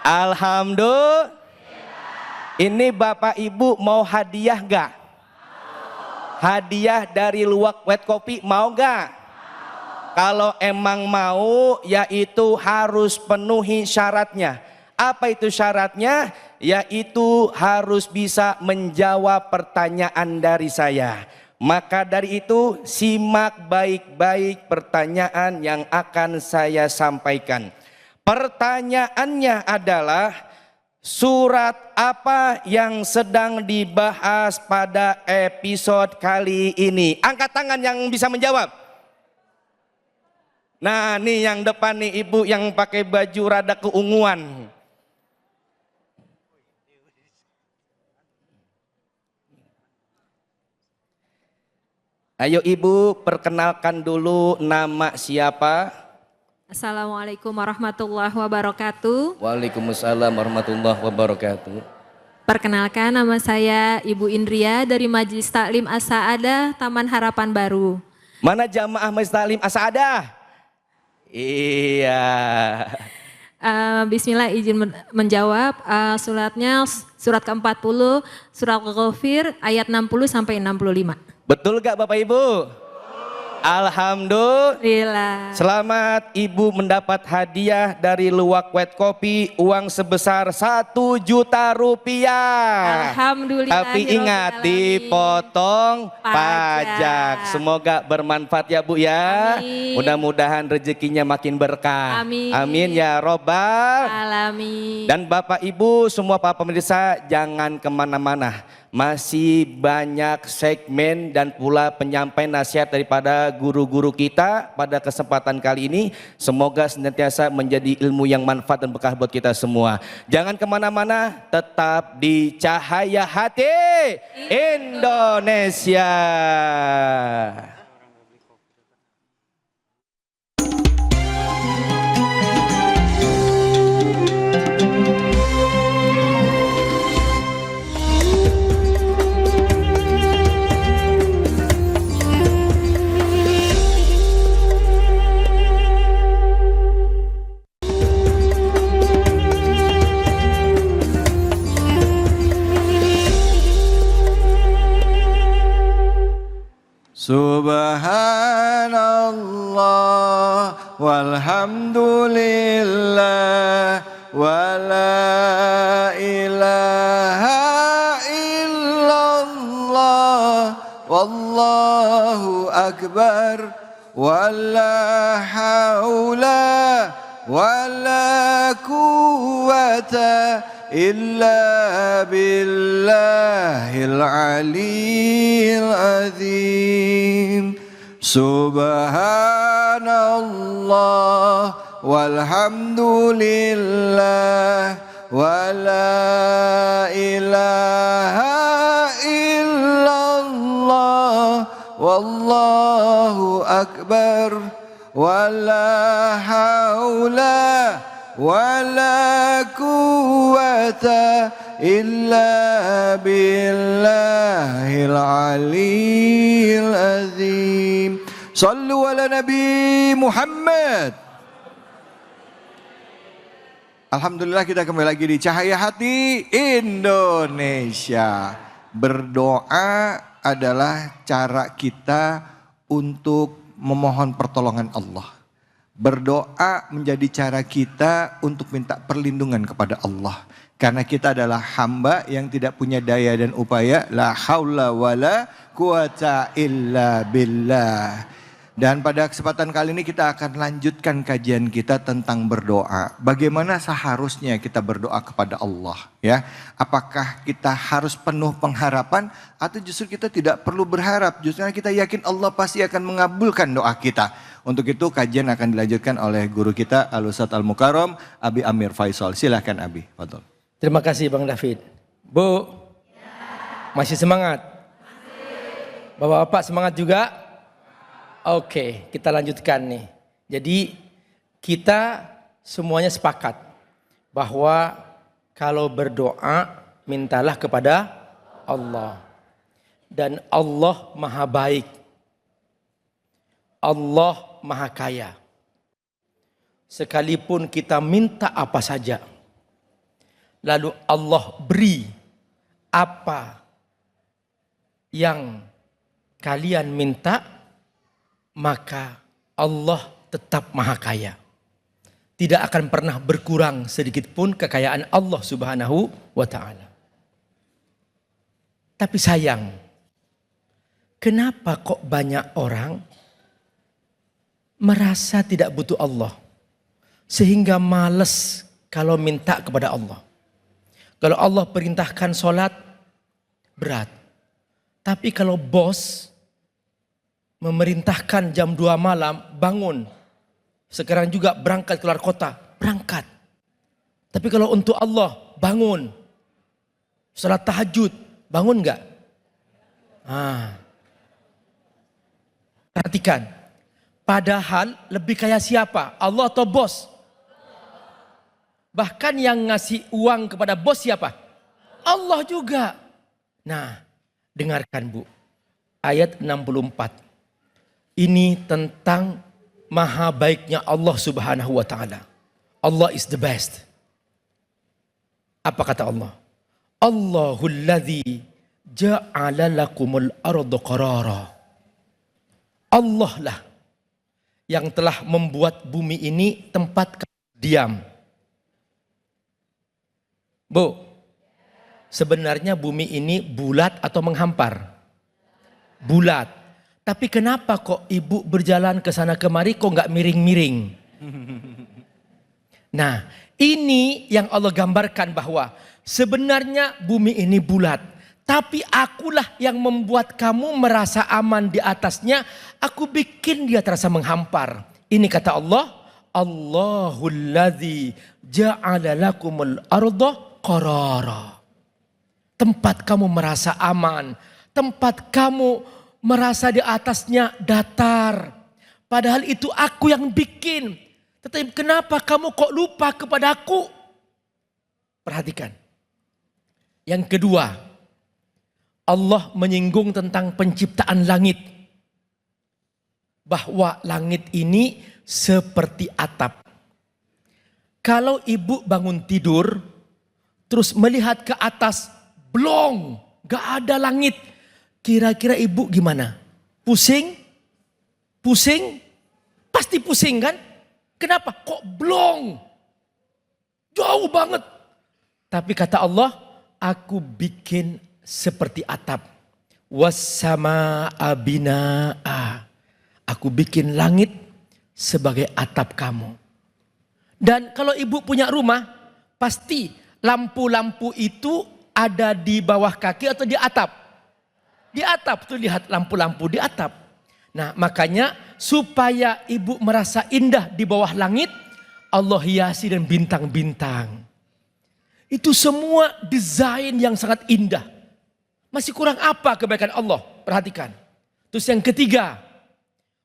Alhamdulillah. Ini Bapak Ibu mau hadiah gak? Hadiah dari Luwak White Coffee mau gak? Kalau emang mau, yaitu harus penuhi syaratnya. Apa itu syaratnya? Yaitu harus bisa menjawab pertanyaan dari saya. Maka dari itu simak baik-baik pertanyaan yang akan saya sampaikan. Pertanyaannya adalah, surat apa yang sedang dibahas pada episode kali ini? Angkat tangan yang bisa menjawab. Nah, nih yang depan nih ibu yang pakai baju rada keunguan. Ayo ibu, perkenalkan dulu nama siapa? Assalamualaikum warahmatullahi wabarakatuh. Waalaikumsalam warahmatullahi wabarakatuh. Perkenalkan, nama saya Ibu Indria dari Majelis Taklim As-Saadah Taman Harapan Baru. Mana jamaah Majelis Taklim As-Saadah? Iya. Bismillah, izin menjawab. Suratnya surat ke-40, surat Ghafir ayat 60 sampai 65. Betul gak Bapak Ibu? Alhamdulillah. Selamat Ibu mendapat hadiah dari Luwak White Coffee, uang sebesar 1 juta rupiah. Alhamdulillah. Tapi ingat, dipotong pajak. Semoga bermanfaat ya Bu ya. Amin. Mudah-mudahan rezekinya makin berkah. Amin. Amin ya robbal alamin. Dan Bapak Ibu semua para pemirsa, jangan kemana-mana. Masih banyak segmen dan pula penyampaian nasihat daripada guru-guru kita pada kesempatan kali ini. Semoga senantiasa menjadi ilmu yang manfaat dan berkah buat kita semua. Jangan kemana-mana, tetap di Cahaya Hati Indonesia. Subhanallah walhamdulillah ولا إله إلا الله والله أكبر ولا حول ولا قوة إلا بالله العلي العظيم سبحان الله والحمد لله ولا إله إلا الله والله أكبر ولا حول ولا قوة إلا بالله العلي العظيم صلوا على نبي محمد. Alhamdulillah kita kembali lagi di Cahaya Hati Indonesia. Berdoa adalah cara kita untuk memohon pertolongan Allah. Berdoa menjadi cara kita untuk minta perlindungan kepada Allah. Karena kita adalah hamba yang tidak punya daya dan upaya. La haula wala quwata illa billah. Dan pada kesempatan kali ini kita akan lanjutkan kajian kita tentang berdoa. Bagaimana seharusnya kita berdoa kepada Allah, ya? Apakah kita harus penuh pengharapan atau justru kita tidak perlu berharap? Justru kita yakin Allah pasti akan mengabulkan doa kita. Untuk itu kajian akan dilanjutkan oleh guru kita Al-Ustadz Al-Mukarram Abi Amir Faisal. Silahkan Abi, Fadol. Terima kasih Bang David. Bu, masih semangat? Bapak-bapak semangat juga? Oke, kita lanjutkan nih. Jadi kita semuanya sepakat bahwa kalau berdoa mintalah kepada Allah. Dan Allah Maha Baik. Allah Maha Kaya. Sekalipun kita minta apa saja, lalu Allah beri apa yang kalian minta, maka Allah tetap Maha Kaya. Tidak akan pernah berkurang sedikit pun kekayaan Allah Subhanahu wa Ta'ala. Tapi sayang, kenapa kok banyak orang merasa tidak butuh Allah, sehingga males kalau minta kepada Allah. Kalau Allah perintahkan sholat, berat. Tapi kalau bos memerintahkan jam 2 malam, bangun. Sekarang juga berangkat keluar kota, berangkat. Tapi kalau untuk Allah, bangun. Salat tahajud, bangun enggak? Perhatikan. Padahal lebih kaya siapa? Allah atau bos? Bahkan yang ngasih uang kepada bos siapa? Allah juga. Nah, dengarkan Bu. Ayat 64. Ini tentang maha baiknya Allah Subhanahu wa Ta'ala. Allah is the best. Apa kata Allah? Allahul ladzi ja'ala lakumul arda qarara. Allah lah yang telah membuat bumi ini tempat diam. Bu, sebenarnya bumi ini bulat atau menghampar? Bulat. Tapi kenapa kok ibu berjalan ke sana kemari kok nggak miring-miring? Nah, ini yang Allah gambarkan bahwa sebenarnya bumi ini bulat. Tapi akulah yang membuat kamu merasa aman di atasnya. Aku bikin dia terasa menghampar. Ini kata Allah. Allahul ladzi ja'ala lakumul arda qarara. Tempat kamu merasa aman. Tempat kamu merasa di atasnya datar. Padahal itu aku yang bikin. Tetapi kenapa kamu kok lupa kepada aku? Perhatikan. Yang kedua, Allah menyinggung tentang penciptaan langit. Bahwa langit ini seperti atap. Kalau ibu bangun tidur, terus melihat ke atas, blong, gak ada langit. Kira-kira ibu gimana? Pusing? Pusing? Pasti pusing kan? Kenapa? Kok blong? jauh banget. Tapi kata Allah, aku bikin seperti atap. Wassama'a bina'a. Aku bikin langit sebagai atap kamu. Dan kalau ibu punya rumah, pasti lampu-lampu itu ada di bawah kaki atau di atap. Di atap tuh, lihat lampu-lampu di atap. Nah, makanya supaya ibu merasa indah di bawah langit, Allah hiasi dengan bintang-bintang. Itu semua desain yang sangat indah. Masih kurang apa kebaikan Allah? Perhatikan. Terus yang ketiga,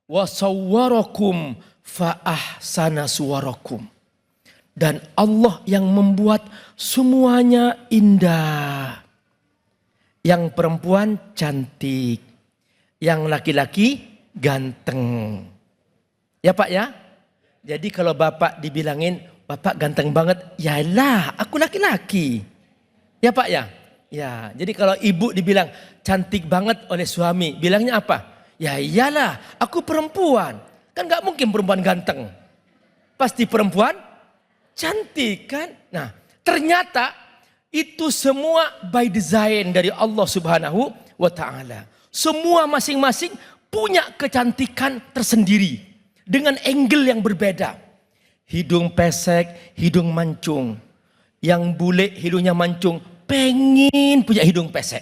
wasawwarakum fa ahsana suwarakum. Dan Allah yang membuat semuanya indah. Yang perempuan cantik, yang laki-laki ganteng. Ya Pak ya? Jadi kalau Bapak dibilangin, Bapak ganteng banget, yalah aku laki-laki. Ya Pak ya? Ya, jadi kalau ibu dibilang cantik banget oleh suami, bilangnya apa? Ya iyalah, aku perempuan. Kan gak mungkin perempuan ganteng. Pasti perempuan cantik kan? Nah, ternyata itu semua by design dari Allah Subhanahu wa Ta'ala. Semua masing-masing punya kecantikan tersendiri dengan angle yang berbeda. Hidung pesek, hidung mancung. Yang bule hidungnya mancung, pengen punya hidung pesek.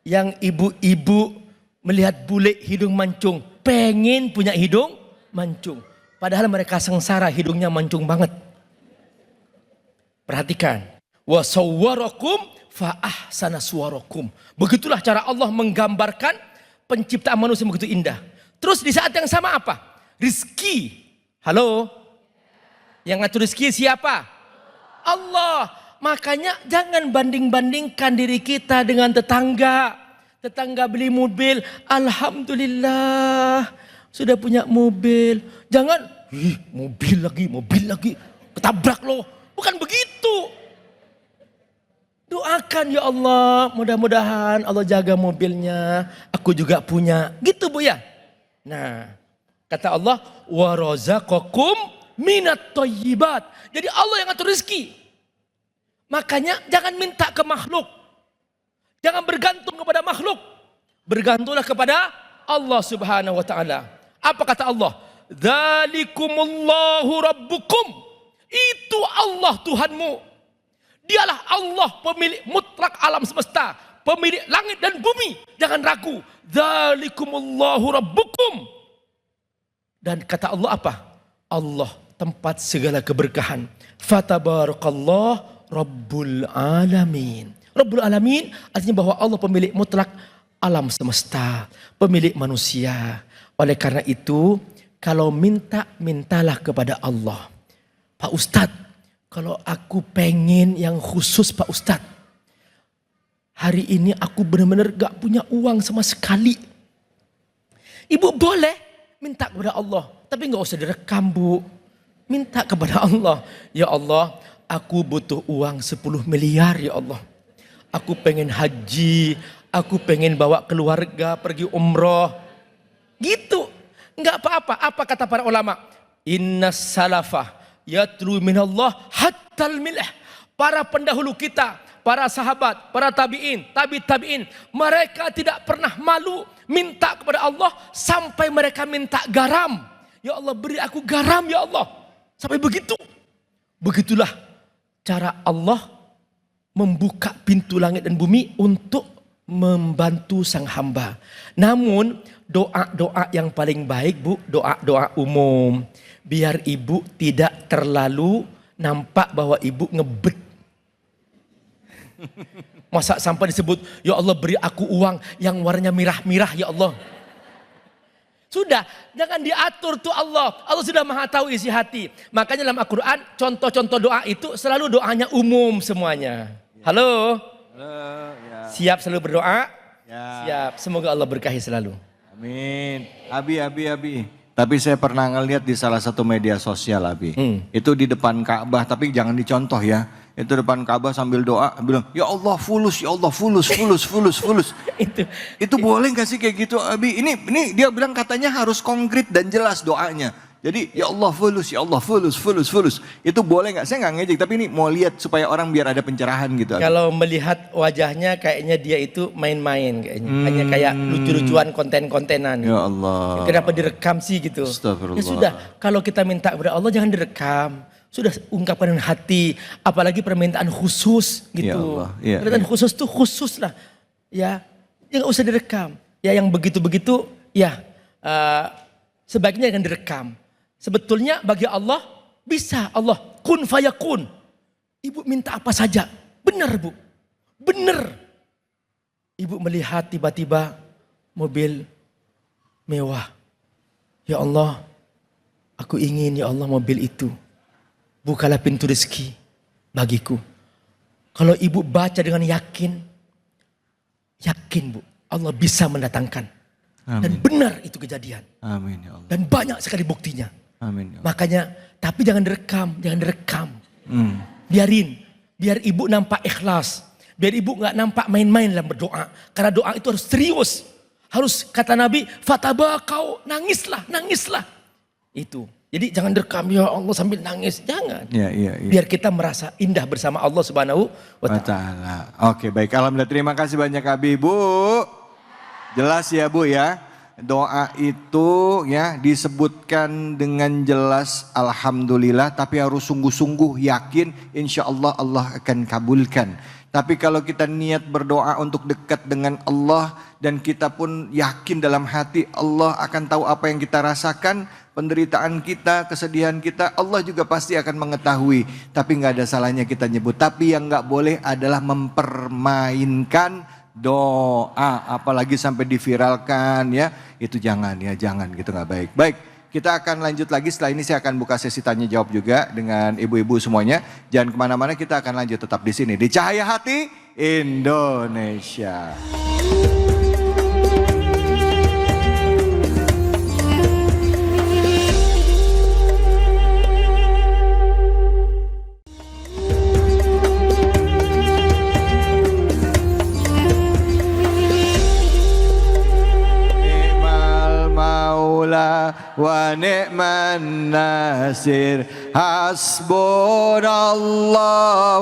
Yang ibu-ibu melihat bule hidung mancung, pengen punya hidung mancung. Padahal mereka sengsara, hidungnya mancung banget. Perhatikan. Wa sawwarakum fa ahsana suwarakum. Begitulah cara Allah menggambarkan penciptaan manusia begitu indah. Terus di saat yang sama apa? Rizki. Halo? Yang ngatur rizki siapa? Allah. Makanya jangan banding-bandingkan diri kita dengan tetangga. Tetangga beli mobil, alhamdulillah sudah punya mobil. Jangan, mobil lagi, ketabrak loh. Bukan begitu. Doakan ya Allah, mudah-mudahan Allah jaga mobilnya. Aku juga punya, gitu Bu ya. Nah, kata Allah, wa razaqakum minat thayyibat. Jadi Allah yang ngatur rezeki. Makanya jangan minta ke makhluk. Jangan bergantung kepada makhluk. Bergantunglah kepada Allah Subhanahu wa Ta'ala. Apa kata Allah? Dzalikumullahu rabbukum. Itu Allah Tuhanmu. Dialah Allah pemilik mutlak alam semesta, pemilik langit dan bumi. Jangan ragu. Dzalikumullahu rabbukum. Dan kata Allah apa? Allah tempat segala keberkahan. Fatabarakallah Rabbul Alamin. Rabbul Alamin artinya bahwa Allah pemilik mutlak alam semesta, pemilik manusia. Oleh karena itu, kalau minta, mintalah kepada Allah. Pak Ustadz, kalau aku pengen yang khusus Pak Ustadz. Hari ini aku benar-benar gak punya uang sama sekali. Ibu boleh minta kepada Allah, tapi gak usah direkam Bu. Minta kepada Allah. Ya Allah, aku butuh uang 10 miliar ya Allah. Aku pengen haji, aku pengen bawa keluarga pergi umroh. Gitu. Enggak apa-apa. Apa kata para ulama? Inna salafah yatlu minallah hattal milah. Para pendahulu kita, para sahabat, para tabi'in, tabi'in. Mereka tidak pernah malu minta kepada Allah sampai mereka minta garam. Ya Allah beri aku garam ya Allah. Sampai begitu. Begitulah cara Allah membuka pintu langit dan bumi untuk membantu sang hamba. Namun doa-doa yang paling baik Bu, doa-doa umum. Biar ibu tidak terlalu nampak bahwa ibu ngebet. Masa sampai disebut, ya Allah beri aku uang yang warnanya mirah-mirah ya Allah. Sudah, jangan diatur tuh Allah. Allah sudah maha tahu isi hati. Makanya dalam Al-Quran contoh-contoh doa itu selalu doanya umum semuanya. Halo? Halo, ya. Siap selalu berdoa? Ya. Siap, semoga Allah berkahi selalu. Amin. Abi. Tapi saya pernah ngeliat di salah satu media sosial Abi. Itu di depan Ka'bah, tapi jangan dicontoh ya. Itu depan Ka'bah sambil doa bilang, ya Allah fulus, ya Allah fulus. Itu boleh gak sih kayak gitu Abi? Ini dia bilang katanya harus konkret dan jelas doanya. Jadi ya Allah fulus, ya Allah fulus, fulus, fulus. Itu boleh nggak? Saya nggak ngejek, tapi ini mau lihat supaya orang biar ada pencerahan gitu. Kalau melihat wajahnya kayaknya dia itu main-main kayaknya. Hanya kayak lucu-lucuan konten-kontenan. Ya Allah. Kenapa direkam sih gitu? Astagfirullah. Ya sudah, kalau kita minta kepada Allah jangan direkam. Sudah ungkapkan dengan hati, apalagi permintaan khusus gitu. Ya Allah, ya, Permintaan khusus tuh khusus lah. Ya nggak usah direkam. Ya yang begitu-begitu ya sebaiknya jangan direkam. Sebetulnya bagi Allah bisa, Allah kun fayakun. Ibu minta apa saja, benar Bu, benar. Ibu melihat tiba-tiba mobil mewah. Ya Allah, aku ingin ya Allah mobil itu. Bukalah pintu rezeki bagiku. Kalau ibu baca dengan yakin Bu, Allah bisa mendatangkan. Amin. Dan benar itu kejadian. Amin ya Allah. Dan banyak sekali buktinya. Amin ya Allah. Makanya, tapi jangan direkam. Biarin, biar ibu nampak ikhlas. Biar ibu nggak nampak main-main dalam berdoa. Karena doa itu harus serius. Harus kata Nabi, fatabakau, nangislah. Itu. Jadi jangan direkam ya Allah sambil nangis, jangan. Iya. Biar kita merasa indah bersama Allah Subhanahu wa Ta'ala. Oke, baik. Alhamdulillah, terima kasih banyak Abi. Bu, jelas ya Bu ya. Doa itu ya disebutkan dengan jelas alhamdulillah, tapi harus sungguh-sungguh yakin insya Allah Allah akan kabulkan. Tapi kalau kita niat berdoa untuk dekat dengan Allah dan kita pun yakin dalam hati Allah akan tahu apa yang kita rasakan, penderitaan kita, kesedihan kita, Allah juga pasti akan mengetahui. Tapi nggak ada salahnya kita nyebut. Tapi yang nggak boleh adalah mempermainkan doa, apalagi sampai diviralkan ya, itu jangan gitu, nggak baik. Baik, kita akan lanjut lagi. Setelah ini saya akan buka sesi tanya jawab juga dengan ibu-ibu semuanya. Jangan kemana-mana, kita akan lanjut tetap di sini di Cahaya Hati Indonesia. Wa ni'man nasir, hasbunallah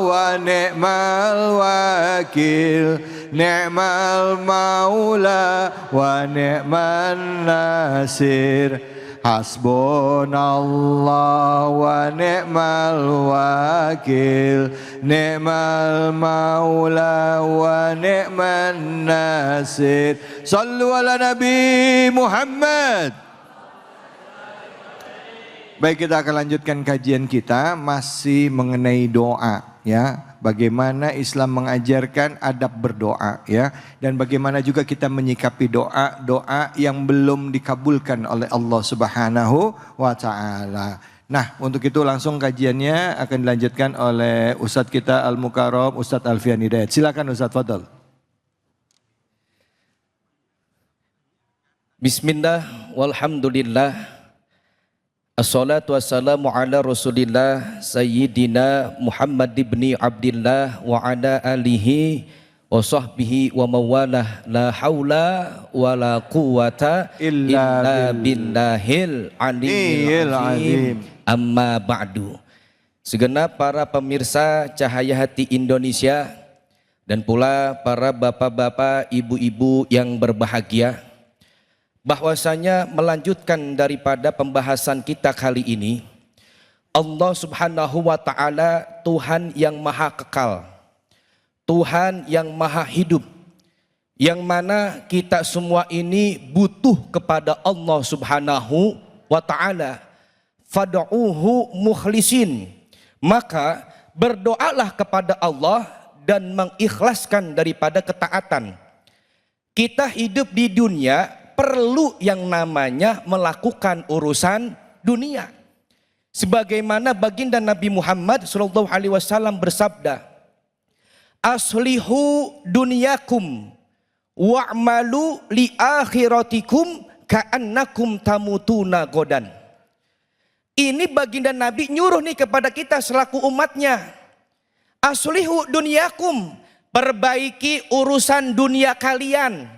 wa ni'mal wakil, ni'mal maula wa ni'man nasir, hasbunallah wa ni'mal wakil, ni'mal maula wa ni'man nasir. Sallu ala Nabi Muhammad. Baik, kita akan lanjutkan kajian kita masih mengenai doa ya. Bagaimana Islam mengajarkan adab berdoa ya, dan bagaimana juga kita menyikapi doa yang belum dikabulkan oleh Allah Subhanahu wa Ta'ala. Nah, untuk itu langsung kajiannya akan dilanjutkan oleh Ustadz kita Al-Mukarram, Ustadz Alfian Hidayat. Silakan Ustadz, fadhol. Bismillah walhamdulillah. Assalatu wassalamu ala Rasulillah Sayyidina Muhammad ibn Abdillah wa ala alihi wa sahbihi wa mawalah, la hawla wa la quwata illa billahil aliyyil azim. Amma ba'du. Segenap para pemirsa Cahaya Hati Indonesia dan pula para bapak-bapak, ibu-ibu yang berbahagia, bahwasanya melanjutkan daripada pembahasan kita kali ini, Allah Subhanahu wa Ta'ala Tuhan yang maha kekal, Tuhan yang maha hidup, yang mana kita semua ini butuh kepada Allah Subhanahu wa Ta'ala. Fad'uhu mukhlisin, maka berdoalah kepada Allah dan mengikhlaskan daripada ketaatan. Kita hidup di dunia perlu yang namanya melakukan urusan dunia. Sebagaimana baginda Nabi Muhammad SAW bersabda, aslihu dunyakum wa'malu li akhiratikum ka'annakum tamutuna godan. Ini baginda Nabi nyuruh nih kepada kita selaku umatnya. Aslihu dunyakum, perbaiki urusan dunia kalian.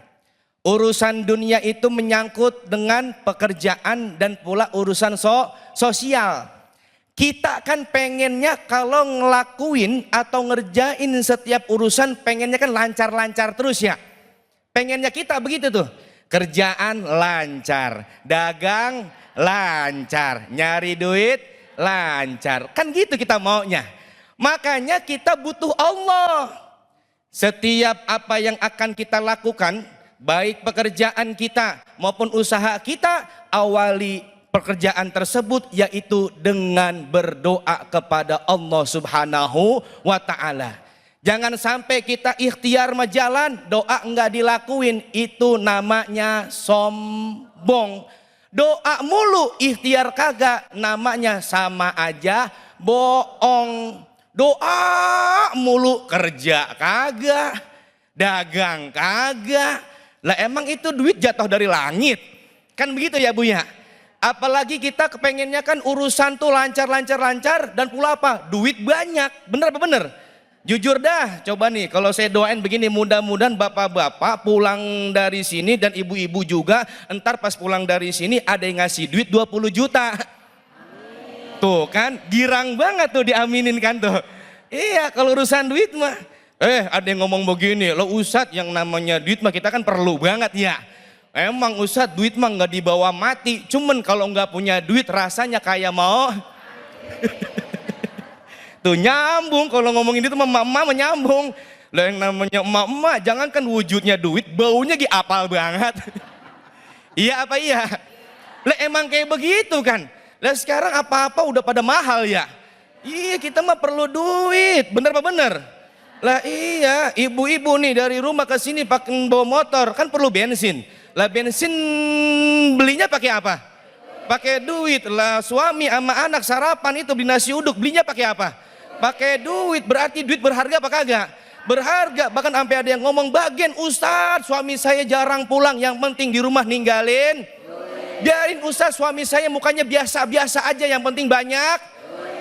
Urusan dunia itu menyangkut dengan pekerjaan dan pula urusan sosial. Kita kan pengennya kalau ngelakuin atau ngerjain setiap urusan pengennya kan lancar-lancar terus ya. Pengennya kita begitu tuh. Kerjaan lancar, dagang lancar, nyari duit lancar. Kan gitu kita maunya. Makanya kita butuh Allah. Setiap apa yang akan kita lakukan, baik pekerjaan kita maupun usaha kita, awali pekerjaan tersebut yaitu dengan berdoa kepada Allah Subhanahu wa Ta'ala. Jangan sampai kita ikhtiar jalan, doa enggak dilakuin, itu namanya sombong. Doa mulu, ikhtiar kagak, namanya sama aja bohong. Doa mulu, kerja kagak, dagang kagak. Lah emang itu duit jatuh dari langit? Kan begitu ya Bu ya? Apalagi kita kepengennya kan urusan tuh lancar dan pula apa? Duit banyak, bener apa bener? Jujur dah, coba nih kalau saya doain begini, mudah-mudahan bapak-bapak pulang dari sini dan ibu-ibu juga, entar pas pulang dari sini ada yang ngasih duit 20 juta. Tuh kan, girang banget tuh diaminin kan tuh. Iya kalau urusan duit mah. Ada yang ngomong begini, lo Ustadz yang namanya duit mah kita kan perlu banget ya. Emang Ustadz duit mah nggak dibawa mati, cuman kalau nggak punya duit rasanya kayak mau. Tuh nyambung kalau ngomongin itu emak-emak menyambung. Lah yang namanya emak-emak jangankan wujudnya duit, baunya apal banget. Iya apa iya? Lah emang kayak begitu kan. Lah sekarang apa-apa udah pada mahal ya. Iya kita mah perlu duit, bener apa bener? Lah iya, ibu-ibu nih dari rumah ke sini pakai bawa motor kan perlu bensin. Lah bensin belinya pakai apa? Pakai duit. Lah suami sama anak sarapan itu beli nasi uduk belinya pakai apa? Pakai duit. Berarti duit berharga apa kagak? Berharga. Bahkan sampai ada yang ngomong bagian, Ustadz suami saya jarang pulang, yang penting di rumah ninggalin. Biarin Ustadz suami saya mukanya biasa-biasa aja, yang penting banyak.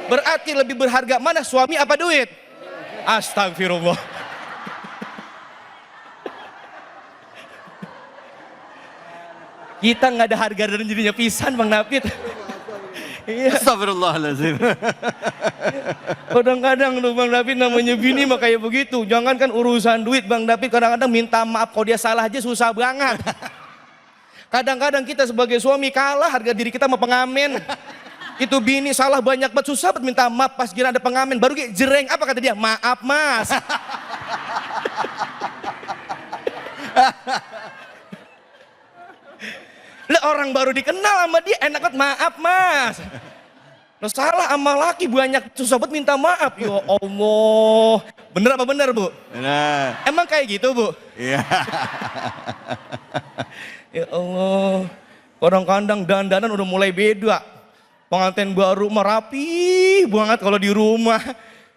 Berarti lebih berharga mana suami apa duit? Astagfirullah. Kita nggak ada harga dan jadinya pisan Bang Napit. Iya. Astagfirullahaladzim. Kadang-kadang tuh Bang David namanya bini mah kayak begitu. Jangankan urusan duit Bang David kadang-kadang minta maaf kalau dia salah aja susah banget. Kadang-kadang kita sebagai suami kalah harga diri kita sama pengamen. Itu bini salah banyak banget, susah banget minta maaf, pas kira ada pengamen baru kayak jereng, apa kata dia? Maaf mas. Lah orang baru dikenal sama dia enak banget, maaf mas. Nah, salah sama laki banyak, susah banget minta maaf. Ya Allah, bener apa bener Bu? Bener. Emang kayak gitu Bu? Iya. Ya Allah, kadang-kadang dandanan udah mulai beda. Pengantin baru merapi banget kalau di rumah.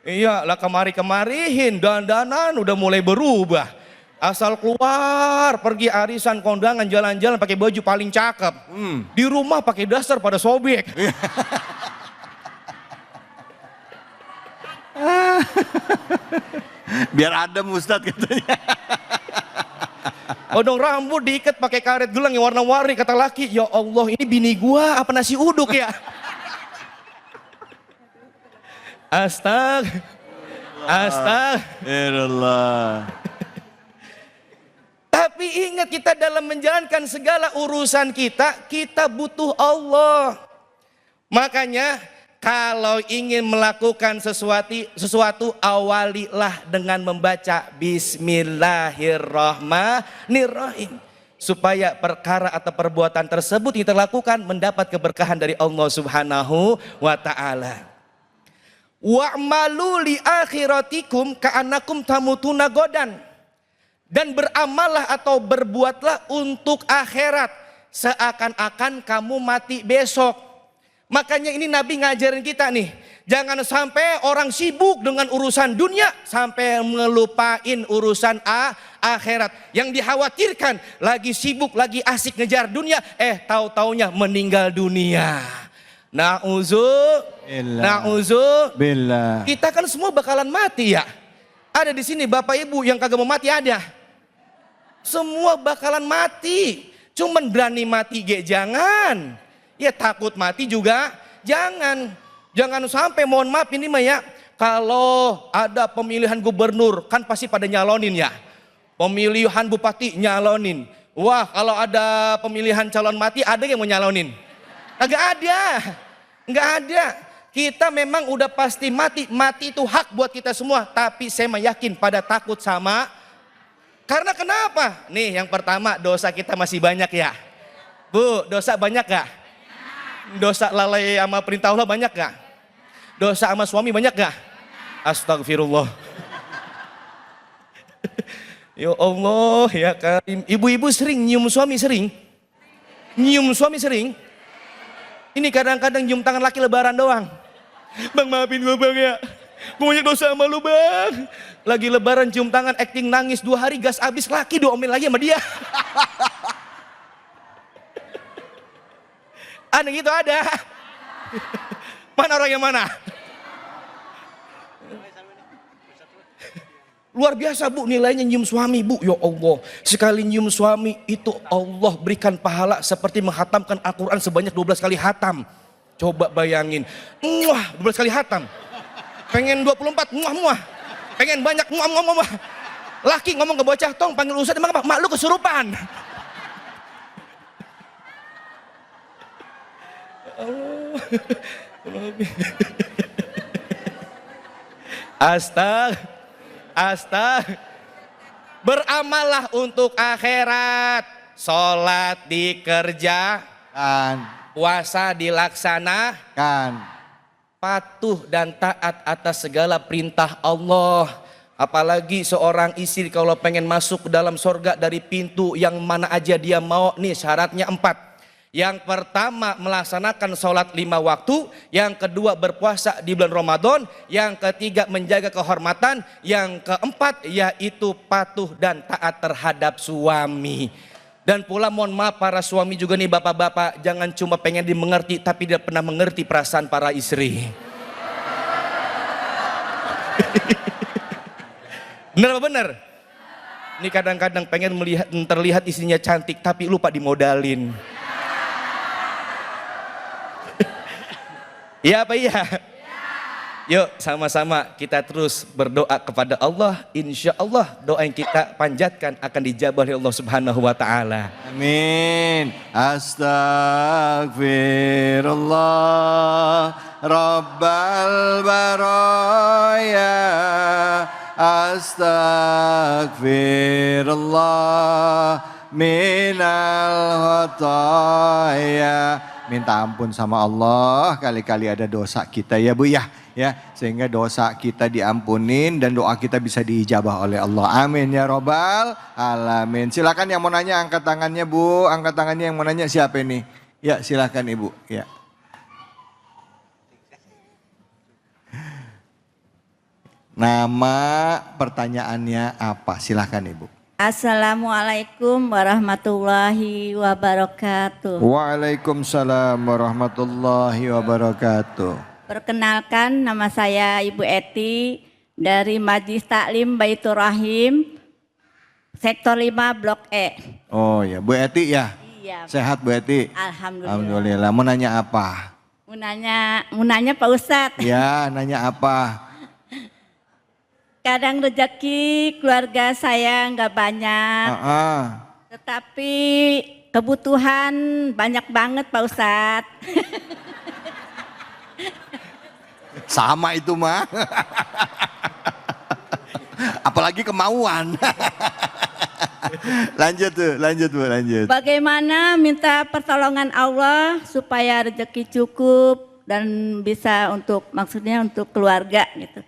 Iya lah kemari-kemarihin dandanan udah mulai berubah. Asal keluar pergi arisan kondangan jalan-jalan pakai baju paling cakep. Di rumah pakai dasar pada sobek. Biar adem Ustadz katanya. Odong rambut diikat pakai karet gelang yang warna-warni, kata laki, ya Allah ini bini gua apa nasi uduk ya? Astagfirullah. Tapi ingat kita dalam menjalankan segala urusan kita, kita butuh Allah. Makanya kalau ingin melakukan sesuatu awalilah dengan membaca Bismillahirrahmanirrahim. Supaya perkara atau perbuatan tersebut kita lakukan mendapat keberkahan dari Allah Subhanahu wa Ta'ala. Wa'malu li akhiratikum ka'annakum tamutuna godan. Dan beramallah atau berbuatlah untuk akhirat seakan-akan kamu mati besok. Makanya ini Nabi ngajarin kita nih, jangan sampai orang sibuk dengan urusan dunia sampai ngelupain urusan akhirat. Yang dikhawatirkan lagi sibuk, lagi asik ngejar dunia, tahu-taunya meninggal dunia. Na'udzubillah. Kita kan semua bakalan mati ya. Ada di sini Bapak Ibu yang kagak mau mati ada. Semua bakalan mati. Cuman berani mati jangan. Ya takut mati juga jangan. Jangan sampai, mohon maaf ini mah ya. Kalau ada pemilihan gubernur kan pasti pada nyalonin ya. Pemilihan bupati nyalonin. Wah, kalau ada pemilihan calon mati ada yang mau nyalonin? Enggak ada. Enggak ada. Kita memang udah pasti mati. Mati itu hak buat kita semua. Tapi saya yakin pada takut sama. Karena kenapa? Nih yang pertama, dosa kita masih banyak ya. Bu, dosa banyak gak? Dosa lalai sama perintah Allah banyak gak? Dosa sama suami banyak gak? Astagfirullah. Ya Allah ya Karim. Ibu-ibu sering nyium suami sering? Nyium suami sering? Ini kadang-kadang nyium tangan laki lebaran doang. Bang maafin gue bang ya. Gue banyak dosa sama lu bang. Lagi lebaran cium tangan, acting nangis 2 hari gas habis, laki diomelin lagi sama dia. Aneh gitu ada. Mana orang yang mana? Luar biasa bu nilainya nyium suami bu. Ya Allah, sekali nyium suami itu Allah berikan pahala seperti menghatamkan Al-Quran sebanyak 12 kali hatam. Coba bayangin, 12 kali hatam. Pengen 24, muah. Pengen banyak, muah. Laki ngomong ke bocah, tong panggil ustadz, emang apa? Mak lu kesurupan. Astag. Beramallah untuk akhirat. Sholat dikerjakan. Puasa dilaksanakan. Patuh dan taat atas segala perintah Allah. Apalagi seorang istri kalau pengen masuk ke dalam sorga dari pintu yang mana aja dia mau, nih syaratnya 4. Yang pertama melaksanakan sholat 5 waktu, yang kedua berpuasa di bulan Ramadan, yang ketiga menjaga kehormatan, yang keempat yaitu patuh dan taat terhadap suami. Dan pula mohon maaf para suami juga nih bapak-bapak, jangan cuma pengen dimengerti tapi tidak pernah mengerti perasaan para istri. Bener apa bener? Ini kadang-kadang pengen terlihat istrinya cantik tapi lupa dimodalin. Iya apa iya? Yuk sama-sama kita terus berdoa kepada Allah. Insya Allah doa yang kita panjatkan akan dijabah oleh Allah Subhanahu wa ta'ala. Amin. Astaghfirullah Rabbal baraya. Astaghfirullah minal khataya. Minta ampun sama Allah kali-kali ada dosa kita ya Bu ya, sehingga dosa kita diampunin dan doa kita bisa diijabah oleh Allah. Amin ya robbal alamin. Silakan yang mau nanya angkat tangannya Bu, angkat tangannya yang mau nanya siapa ini? Ya silakan Ibu. Ya. Nama pertanyaannya apa? Silakan Ibu. Assalamualaikum warahmatullahi wabarakatuh. Waalaikumsalam warahmatullahi wabarakatuh. Perkenalkan nama saya Ibu Eti dari Majlis Taklim Baitur Rahim Sektor 5 Blok E. Oh ya, Bu Eti ya? Iya. Sehat Bu Eti? Alhamdulillah. Alhamdulillah. Mau nanya apa? Mau nanya Pak Ustadz. Ya, nanya apa? Kadang rezeki keluarga saya nggak banyak, tetapi kebutuhan banyak banget Pak Ustadz. Sama itu mah. Apalagi kemauan. Lanjut Bu, lanjut. Bagaimana minta pertolongan Allah supaya rezeki cukup dan bisa maksudnya untuk keluarga gitu.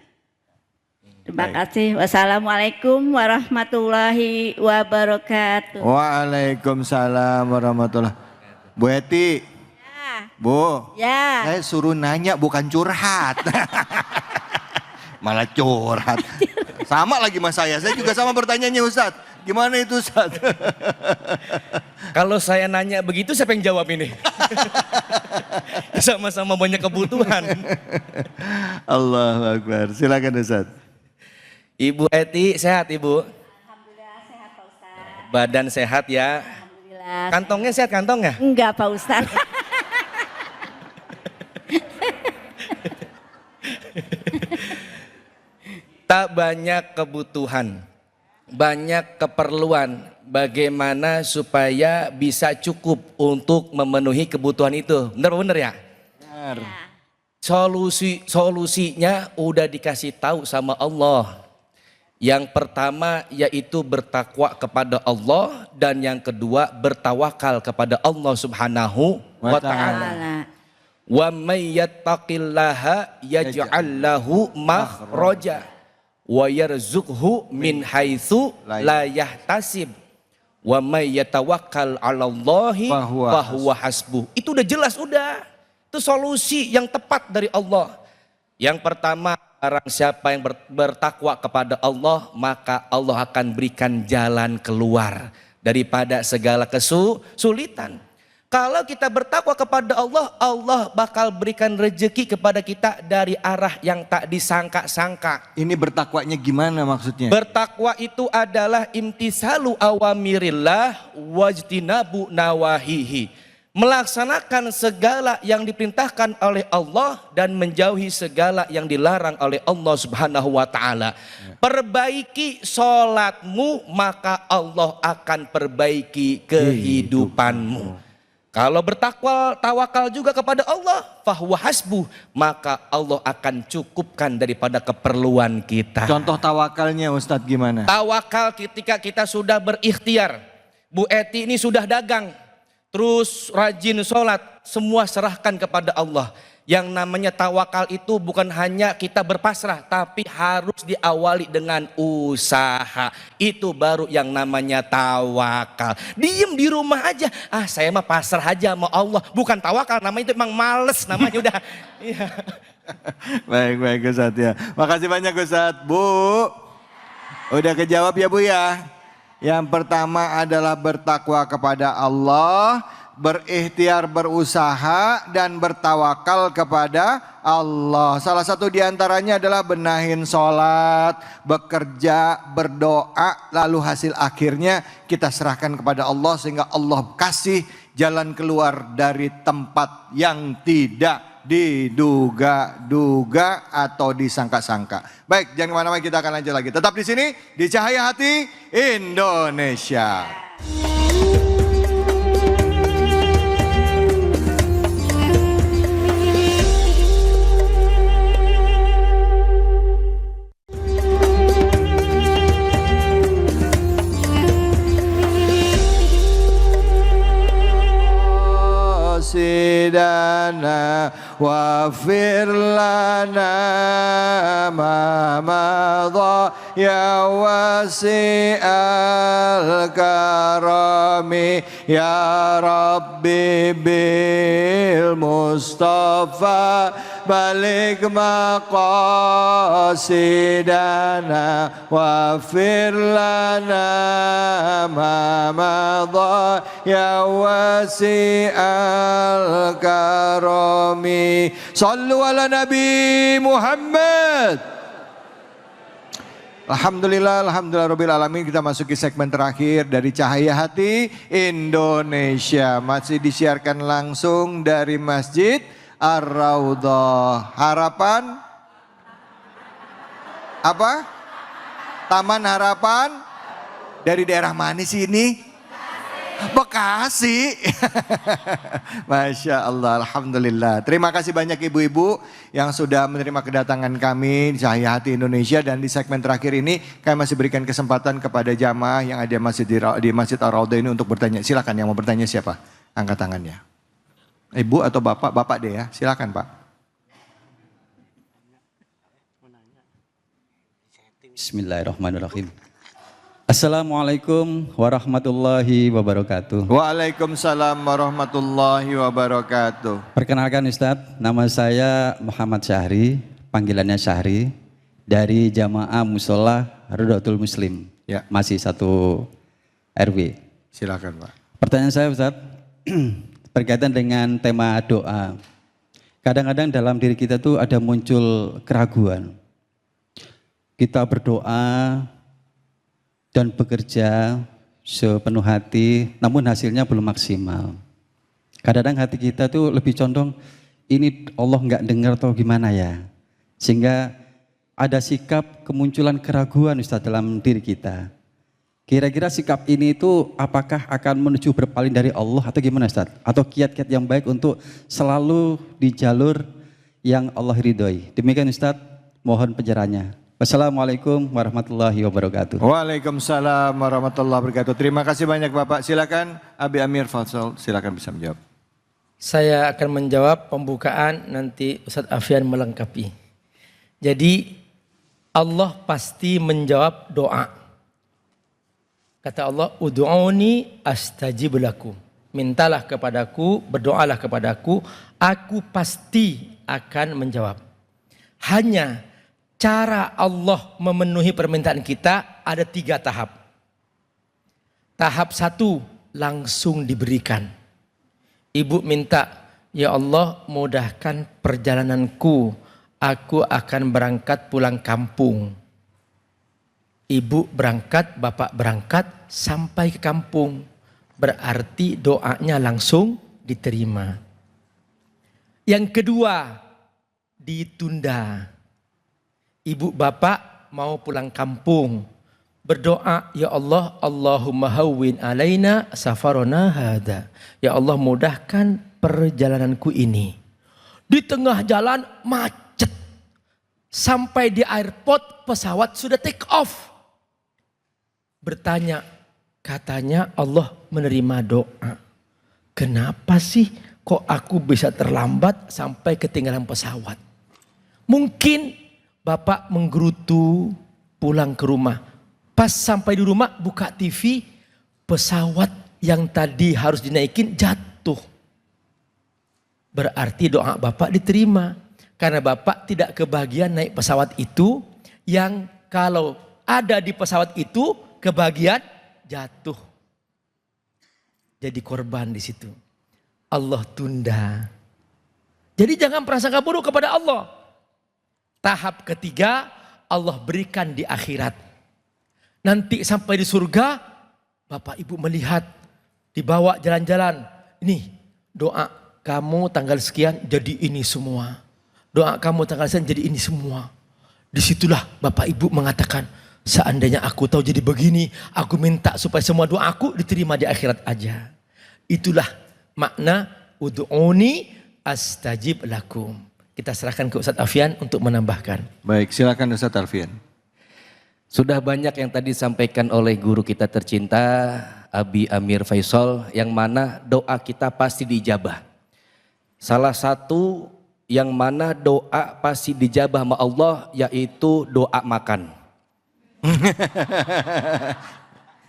Terima kasih. Wassalamualaikum warahmatullahi wabarakatuh. Waalaikumsalam warahmatullahi wabarakatuh. Bu Eti. Ya. Bu. Ya. Saya suruh nanya bukan curhat. Malah curhat. Sama lagi mas saya juga sama pertanyaannya Ustadz. Gimana itu Ustadz? Kalau saya nanya begitu siapa yang jawab ini? Sama-sama banyak kebutuhan. Allahu Akbar. Silakan Ustadz. Ibu Eti sehat Ibu? Alhamdulillah sehat Pak Ustadz. Badan sehat ya. Alhamdulillah. Kantongnya sehat kantongnya? Enggak Pak Ustadz. Tak banyak kebutuhan, banyak keperluan. Bagaimana supaya bisa cukup untuk memenuhi kebutuhan itu? Bener ya? Benar. Solusinya udah dikasih tahu sama Allah. Yang pertama yaitu bertakwa kepada Allah, dan yang kedua bertawakal kepada Allah Subhanahu wa ta'ala. Wa may yattaqillaha yaj'al lahu makhraja wa yarzuqhu min haitsu la yahtasib wa may yatawakkal 'alallahi fahuwa hasbuh. Itu udah jelas, udah. Itu solusi yang tepat dari Allah. Yang pertama, barang siapa yang bertakwa kepada Allah, maka Allah akan berikan jalan keluar daripada segala kesulitan. Kalau kita bertakwa kepada Allah, Allah bakal berikan rezeki kepada kita dari arah yang tak disangka-sangka. Ini bertakwanya gimana maksudnya? Bertakwa itu adalah imtisalu awamirillah wajtinabu nawahihi. Melaksanakan segala yang diperintahkan oleh Allah dan menjauhi segala yang dilarang oleh Allah Subhanahu wa ta'ala. Perbaiki sholatmu, maka Allah akan perbaiki kehidupanmu. Kalau bertakwa, tawakal juga kepada Allah, fahuwa hasbuh, maka Allah akan cukupkan daripada keperluan kita. Contoh tawakalnya Ustadz gimana? Tawakal ketika kita sudah berikhtiar. Bu Eti ini sudah dagang, terus rajin sholat, semua serahkan kepada Allah. Yang namanya tawakal itu bukan hanya kita berpasrah, tapi harus diawali dengan usaha. Itu baru yang namanya tawakal. Diem di rumah aja, saya mah pasrah aja sama Allah. Bukan tawakal, namanya itu emang males namanya udah. Iya. Baik Ustadz ya. Makasih banyak Ustadz. Bu, udah kejawab ya Bu ya. Yang pertama adalah bertakwa kepada Allah, berikhtiar berusaha, dan bertawakal kepada Allah. Salah satu diantaranya adalah benahin sholat, bekerja, berdoa, lalu hasil akhirnya kita serahkan kepada Allah sehingga Allah kasih jalan keluar dari tempat yang tidak diduga-duga atau disangka-sangka. Baik, jangan kemana-mana, kita akan lanjut lagi. Tetap di sini di Cahaya Hati Indonesia. Sidana wafir lana ma madha ya wasi'al karami ya Rabbi bil Mustafa balik maqasidana wafir lana ma madha ya wasi'al karami. Sallu ala Nabi Muhammad. Alhamdulillah rabbil alamin. Kita masuki segmen terakhir dari Cahaya Hati Indonesia. Masih disiarkan langsung dari Masjid Ar-Raudhah. Harapan apa? Taman Harapan. Dari daerah mana sih ini? Bekasi. Masya Allah, alhamdulillah. Terima kasih banyak ibu-ibu yang sudah menerima kedatangan kami di Cahaya Hati Indonesia. Dan di segmen terakhir ini kami masih berikan kesempatan kepada jamaah yang ada di Masjid Ar-Raudhah ini untuk bertanya. Silakan, yang mau bertanya siapa? Angkat tangannya. Ibu atau bapak? Bapak deh ya, silakan Pak. Bismillahirrahmanirrahim. Assalamualaikum warahmatullahi wabarakatuh. Waalaikumsalam warahmatullahi wabarakatuh. Perkenalkan Ustadz, nama saya Muhammad Syahri, panggilannya Syahri, dari Jamaah Musola Rodatul Muslim. Ya. Masih satu RW. Silakan Pak. Pertanyaan saya Ustadz, berkaitan dengan tema doa. Kadang-kadang dalam diri kita tuh ada muncul keraguan. Kita berdoa dan bekerja sepenuh hati, namun hasilnya belum maksimal. Kadang-kadang hati kita tuh lebih condong, ini Allah nggak dengar atau gimana ya. Sehingga ada sikap kemunculan keraguan Ustaz dalam diri kita. Kira-kira sikap ini itu apakah akan menuju berpaling dari Allah atau gimana Ustaz? Atau kiat-kiat yang baik untuk selalu di jalur yang Allah ridhoi. Demikian Ustaz, mohon pencerahannya. Wassalamualaikum warahmatullahi wabarakatuh. Waalaikumsalam warahmatullahi wabarakatuh. Terima kasih banyak Bapak. Silakan Abi Amir Faisal, silakan bisa menjawab. Saya akan menjawab pembukaan, nanti Ustadz Afian melengkapi. Jadi Allah pasti menjawab doa. Kata Allah, ud'uni astajib lakum. Mintalah kepadaku, berdoalah kepadaku, aku pasti akan menjawab. Hanya cara Allah memenuhi permintaan kita ada 3 tahap. Tahap 1 langsung diberikan. Ibu minta, ya Allah mudahkan perjalananku, aku akan berangkat pulang kampung. Ibu berangkat, bapak berangkat sampai ke kampung. Berarti doanya langsung diterima. Yang kedua, ditunda. Ibu bapak mau pulang kampung. Berdoa, ya Allah, Allahumma hawwin alaina safarona hada. Ya Allah mudahkan perjalananku ini. Di tengah jalan macet. Sampai di airport pesawat sudah take off. Bertanya, katanya Allah menerima doa. Kenapa sih kok aku bisa terlambat sampai ketinggalan pesawat? Mungkin bapak menggerutu pulang ke rumah. Pas sampai di rumah buka TV, pesawat yang tadi harus dinaikin jatuh. Berarti doa bapak diterima. Karena bapak tidak kebagian naik pesawat itu, yang kalau ada di pesawat itu kebagian jatuh. Jadi korban di situ. Allah tunda. Jadi jangan prasangka buruk kepada Allah. Tahap ketiga Allah berikan di akhirat. Nanti sampai di surga, bapak ibu melihat, dibawa jalan-jalan. Ini doa kamu tanggal sekian jadi ini semua. Doa kamu tanggal sekian jadi ini semua. Disitulah bapak ibu mengatakan, seandainya aku tahu jadi begini, aku minta supaya semua doa aku diterima di akhirat aja. Itulah makna ud'uni astajib lakum. Kita serahkan ke Ustadz Afian untuk menambahkan. Baik, silakan Ustadz Alfian. Sudah banyak yang tadi disampaikan oleh guru kita tercinta Abi Amir Faisal, yang mana doa kita pasti dijabah. Salah satu yang mana doa pasti dijabah sama Allah yaitu doa makan.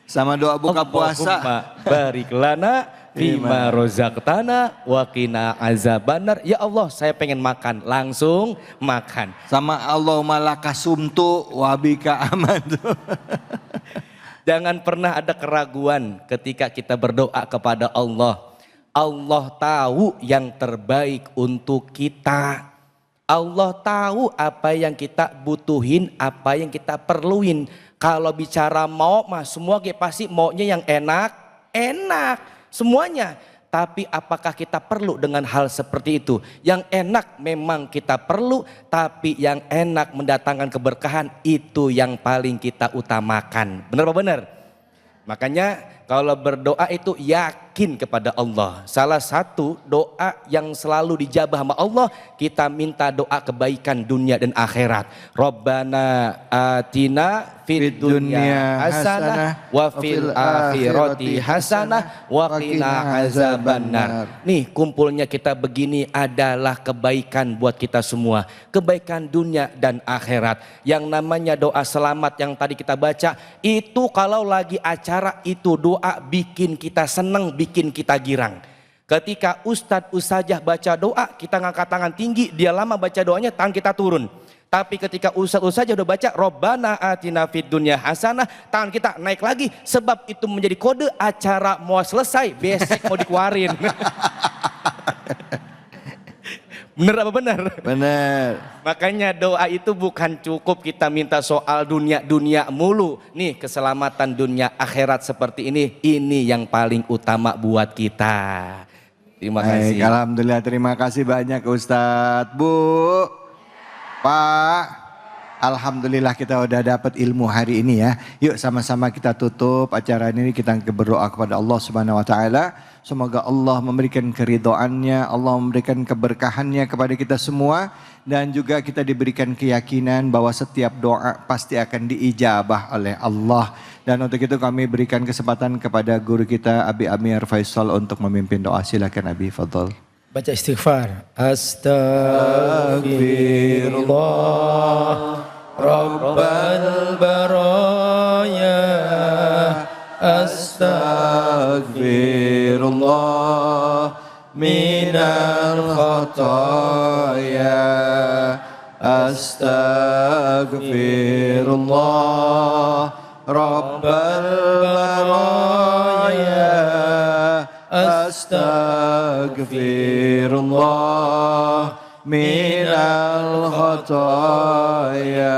Sama doa buka puasa. Allahumma barik lana fima rozaqtana wa qina azabannar. Ya Allah, saya pengen makan, langsung makan. Sama Allahumma lakasumtu wa bika amantu. Jangan pernah ada keraguan ketika kita berdoa kepada Allah. Allah tahu yang terbaik untuk kita. Allah tahu apa yang kita butuhin, apa yang kita perluin. Kalau bicara mau mah semua pasti maunya yang enak, enak semuanya. Tapi apakah kita perlu dengan hal seperti itu? Yang enak memang kita perlu, tapi yang enak mendatangkan keberkahan itu yang paling kita utamakan. Benar apa benar? Makanya kalau berdoa itu yakin kepada Allah. Salah satu doa yang selalu dijabah sama Allah, kita minta doa kebaikan dunia dan akhirat. Rabbana atina fid dunya hasanah wa fil akhirati hasanah wa qina azabannar. Nih kumpulnya kita begini adalah kebaikan buat kita semua. Kebaikan dunia dan akhirat. Yang namanya doa selamat yang tadi kita baca, itu kalau lagi acara itu doa bikin kita senang, bikin kita girang. Ketika ustadz ustazah baca doa, kita ngangkat tangan tinggi, dia lama baca doanya, tangan kita turun. Tapi ketika ustadz ustazah udah baca Rabbana atina fid dunya hasanah, tangan kita naik lagi, sebab itu menjadi kode acara mau selesai, besek mau dikeluarin. Bener apa benar? Benar. Makanya doa itu bukan cukup kita minta soal dunia mulu. Nih keselamatan dunia akhirat seperti ini yang paling utama buat kita. Terima kasih. Baik, alhamdulillah, terima kasih banyak Ustadz. Bu, Pak. Alhamdulillah kita udah dapat ilmu hari ini ya. Yuk sama-sama kita tutup acara ini, kita berdoa kepada Allah Subhanahu wa taala. Semoga Allah memberikan keridhaannya, Allah memberikan keberkahannya kepada kita semua, dan juga kita diberikan keyakinan bahwa setiap doa pasti akan diijabah oleh Allah. Dan untuk itu kami berikan kesempatan kepada guru kita Abi Amir Faisal untuk memimpin doa. Silakan Abi, fadhol. Baca istighfar. Astaghfirullah Rabbal baraya. Astaghfirullah minal khataya. Astaghfirullah Rabbal baraya. Astaghfirullah minal khataya.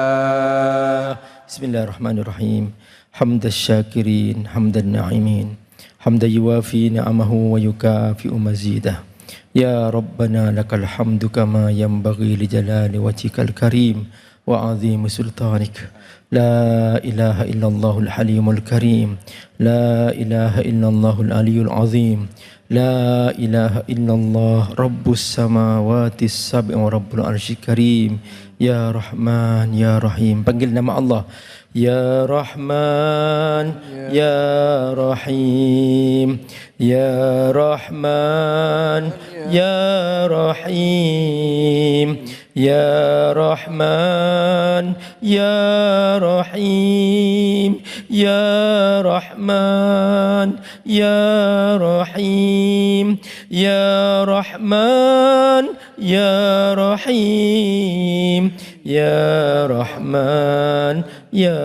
Bismillahirrahmanirrahim. Hamdan syakirin, hamdan na'imin, hamdan yuwafi ni'amahu wa yukafi'u mazidah. Ya Rabbana lakal hamdu kama yanbaghi li jalali wajhikal karim wa azimi sultanik. La ilaha illallahul halimul karim. La ilaha illallahul aliyul azim. La ilaha illallah rabbus samawati sab'i wa rabbul arsyil karim. Ya Rahman, Ya Rahim. Panggil nama Allah. Ya Rahman, Ya Rahim. Ya Rahman, Ya Rahim. Ya Rahman, Ya Rahim. Ya Rahman, Ya Rahim. Ya Rahman, Ya Rahim. Ya Rahman, Ya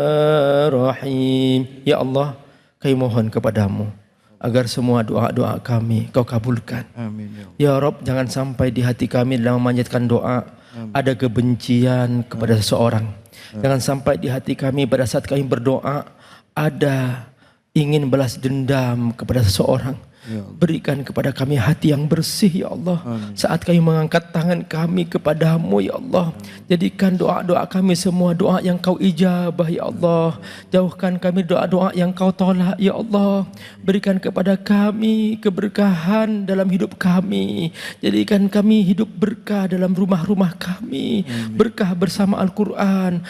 Rahim. Ya Allah, kami mohon kepadamu agar semua doa-doa kami kau kabulkan. Amin. Ya Rob, jangan sampai di hati kami dalam memanjatkan doa ada kebencian kepada seseorang. Jangan sampai di hati kami pada saat kami berdoa ada ingin balas dendam kepada seseorang. Berikan kepada kami hati yang bersih ya Allah. Saat kami mengangkat tangan kami kepadamu ya Allah, jadikan doa-doa kami semua doa yang kau ijabah ya Allah. Jauhkan kami doa-doa yang kau tolak ya Allah. Berikan kepada kami keberkahan dalam hidup kami. Jadikan kami hidup berkah dalam rumah-rumah kami. Berkah bersama Al-Quran,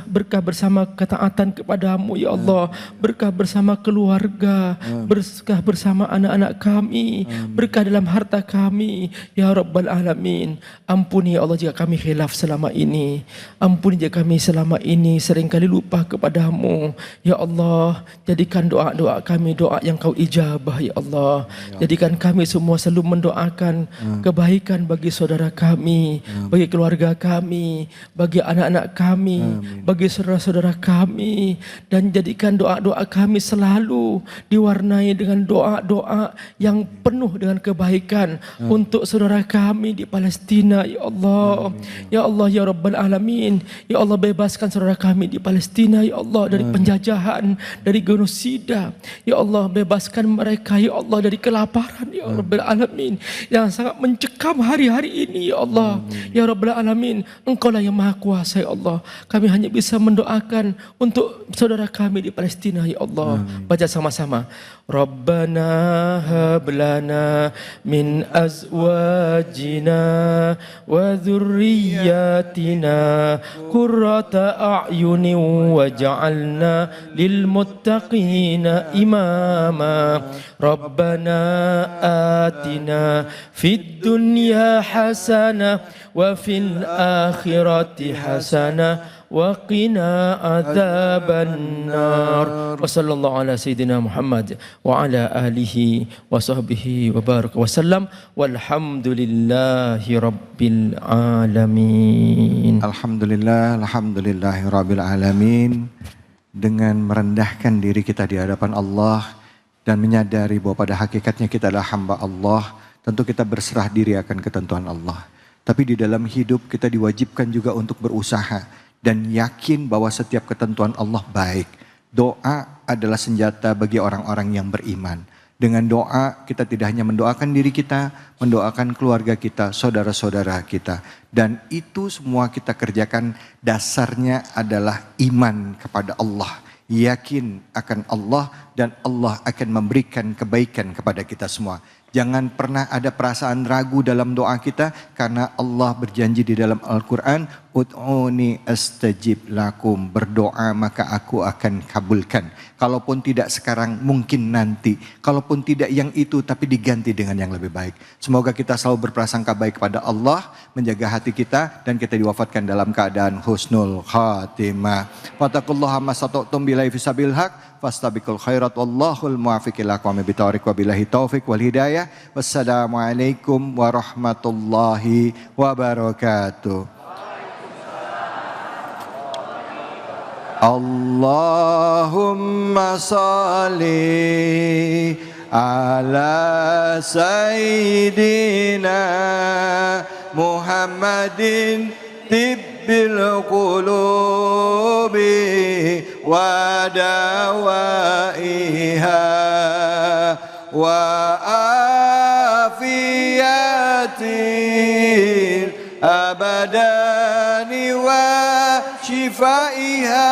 berkah bersama ketaatan kepadamu ya Allah. Berkah bersama keluarga, berkah bersama anak-anak kami, berkah dalam harta kami ya Rabbal Alamin. Ampuni ya Allah jika kami khilaf selama ini. Ampuni jika kami selama ini seringkali lupa kepadamu ya Allah. Jadikan doa-doa kami doa yang kau ijabah ya Allah. Jadikan kami semua selalu mendoakan kebaikan bagi saudara kami, bagi keluarga kami, bagi anak-anak kami, bagi saudara-saudara kami. Dan jadikan doa-doa kami selalu diwarnai dengan doa-doa yang penuh dengan kebaikan untuk saudara kami di Palestina ya Allah. Ya Allah ya Rabbal Alamin. Ya Allah, bebaskan saudara kami di Palestina ya Allah dari penjajahan, dari genosida. Ya Allah, bebaskan mereka ya Allah dari kelaparan ya Rabbal Alamin yang sangat mencekam hari-hari ini ya Allah. Ya Rabbal Alamin, Engkau lah yang Maha Kuasa ya Allah. Kami hanya bisa mendoakan untuk saudara kami di Palestina ya Allah. Baca sama-sama. Rabbana hab lana min azwajina wa dhurriyyatina qurrata a'yunin waj'alna lil muttaqina imama. Rabbana atina fid dunya hasanah wa fil akhirati hasanah wa qina adzabannar. Wa sallallahu ala sayyidina Muhammad wa ala alihi wa sahbihi wa baraka wa sallam walhamdulillahi rabbil alamin. Alhamdulillahi rabbil alamin. Dengan merendahkan diri kita di hadapan Allah dan menyadari bahwa pada hakikatnya kita adalah hamba Allah, tentu kita berserah diri akan ketentuan Allah. Tapi di dalam hidup kita diwajibkan juga untuk berusaha dan yakin bahwa setiap ketentuan Allah baik. Doa adalah senjata bagi orang-orang yang beriman. Dengan doa kita tidak hanya mendoakan diri kita, mendoakan keluarga kita, saudara-saudara kita. Dan itu semua kita kerjakan dasarnya adalah iman kepada Allah. Yakin akan Allah dan Allah akan memberikan kebaikan kepada kita semua. Jangan pernah ada perasaan ragu dalam doa kita karena Allah berjanji di dalam Al-Quran, Ud'uni astajib lakum, berdoa maka aku akan kabulkan. Kalaupun tidak sekarang mungkin nanti, kalaupun tidak yang itu tapi diganti dengan yang lebih baik. Semoga kita selalu berprasangka baik kepada Allah, menjaga hati kita dan kita diwafatkan dalam keadaan husnul khatimah. Fattaqullaha masata'tum billahi fisabil haq. Fastabiqul khairat wallahul muwaffiq ila aqwamit thoriq wa billahi taufiq wal hidayah. Wassalamualaikum warahmatullahi wabarakatuh. Allahumma salli ala sayyidina Muhammadin tibbil qulubi wa dawaiha wa afiyatil abadani wa shifaiha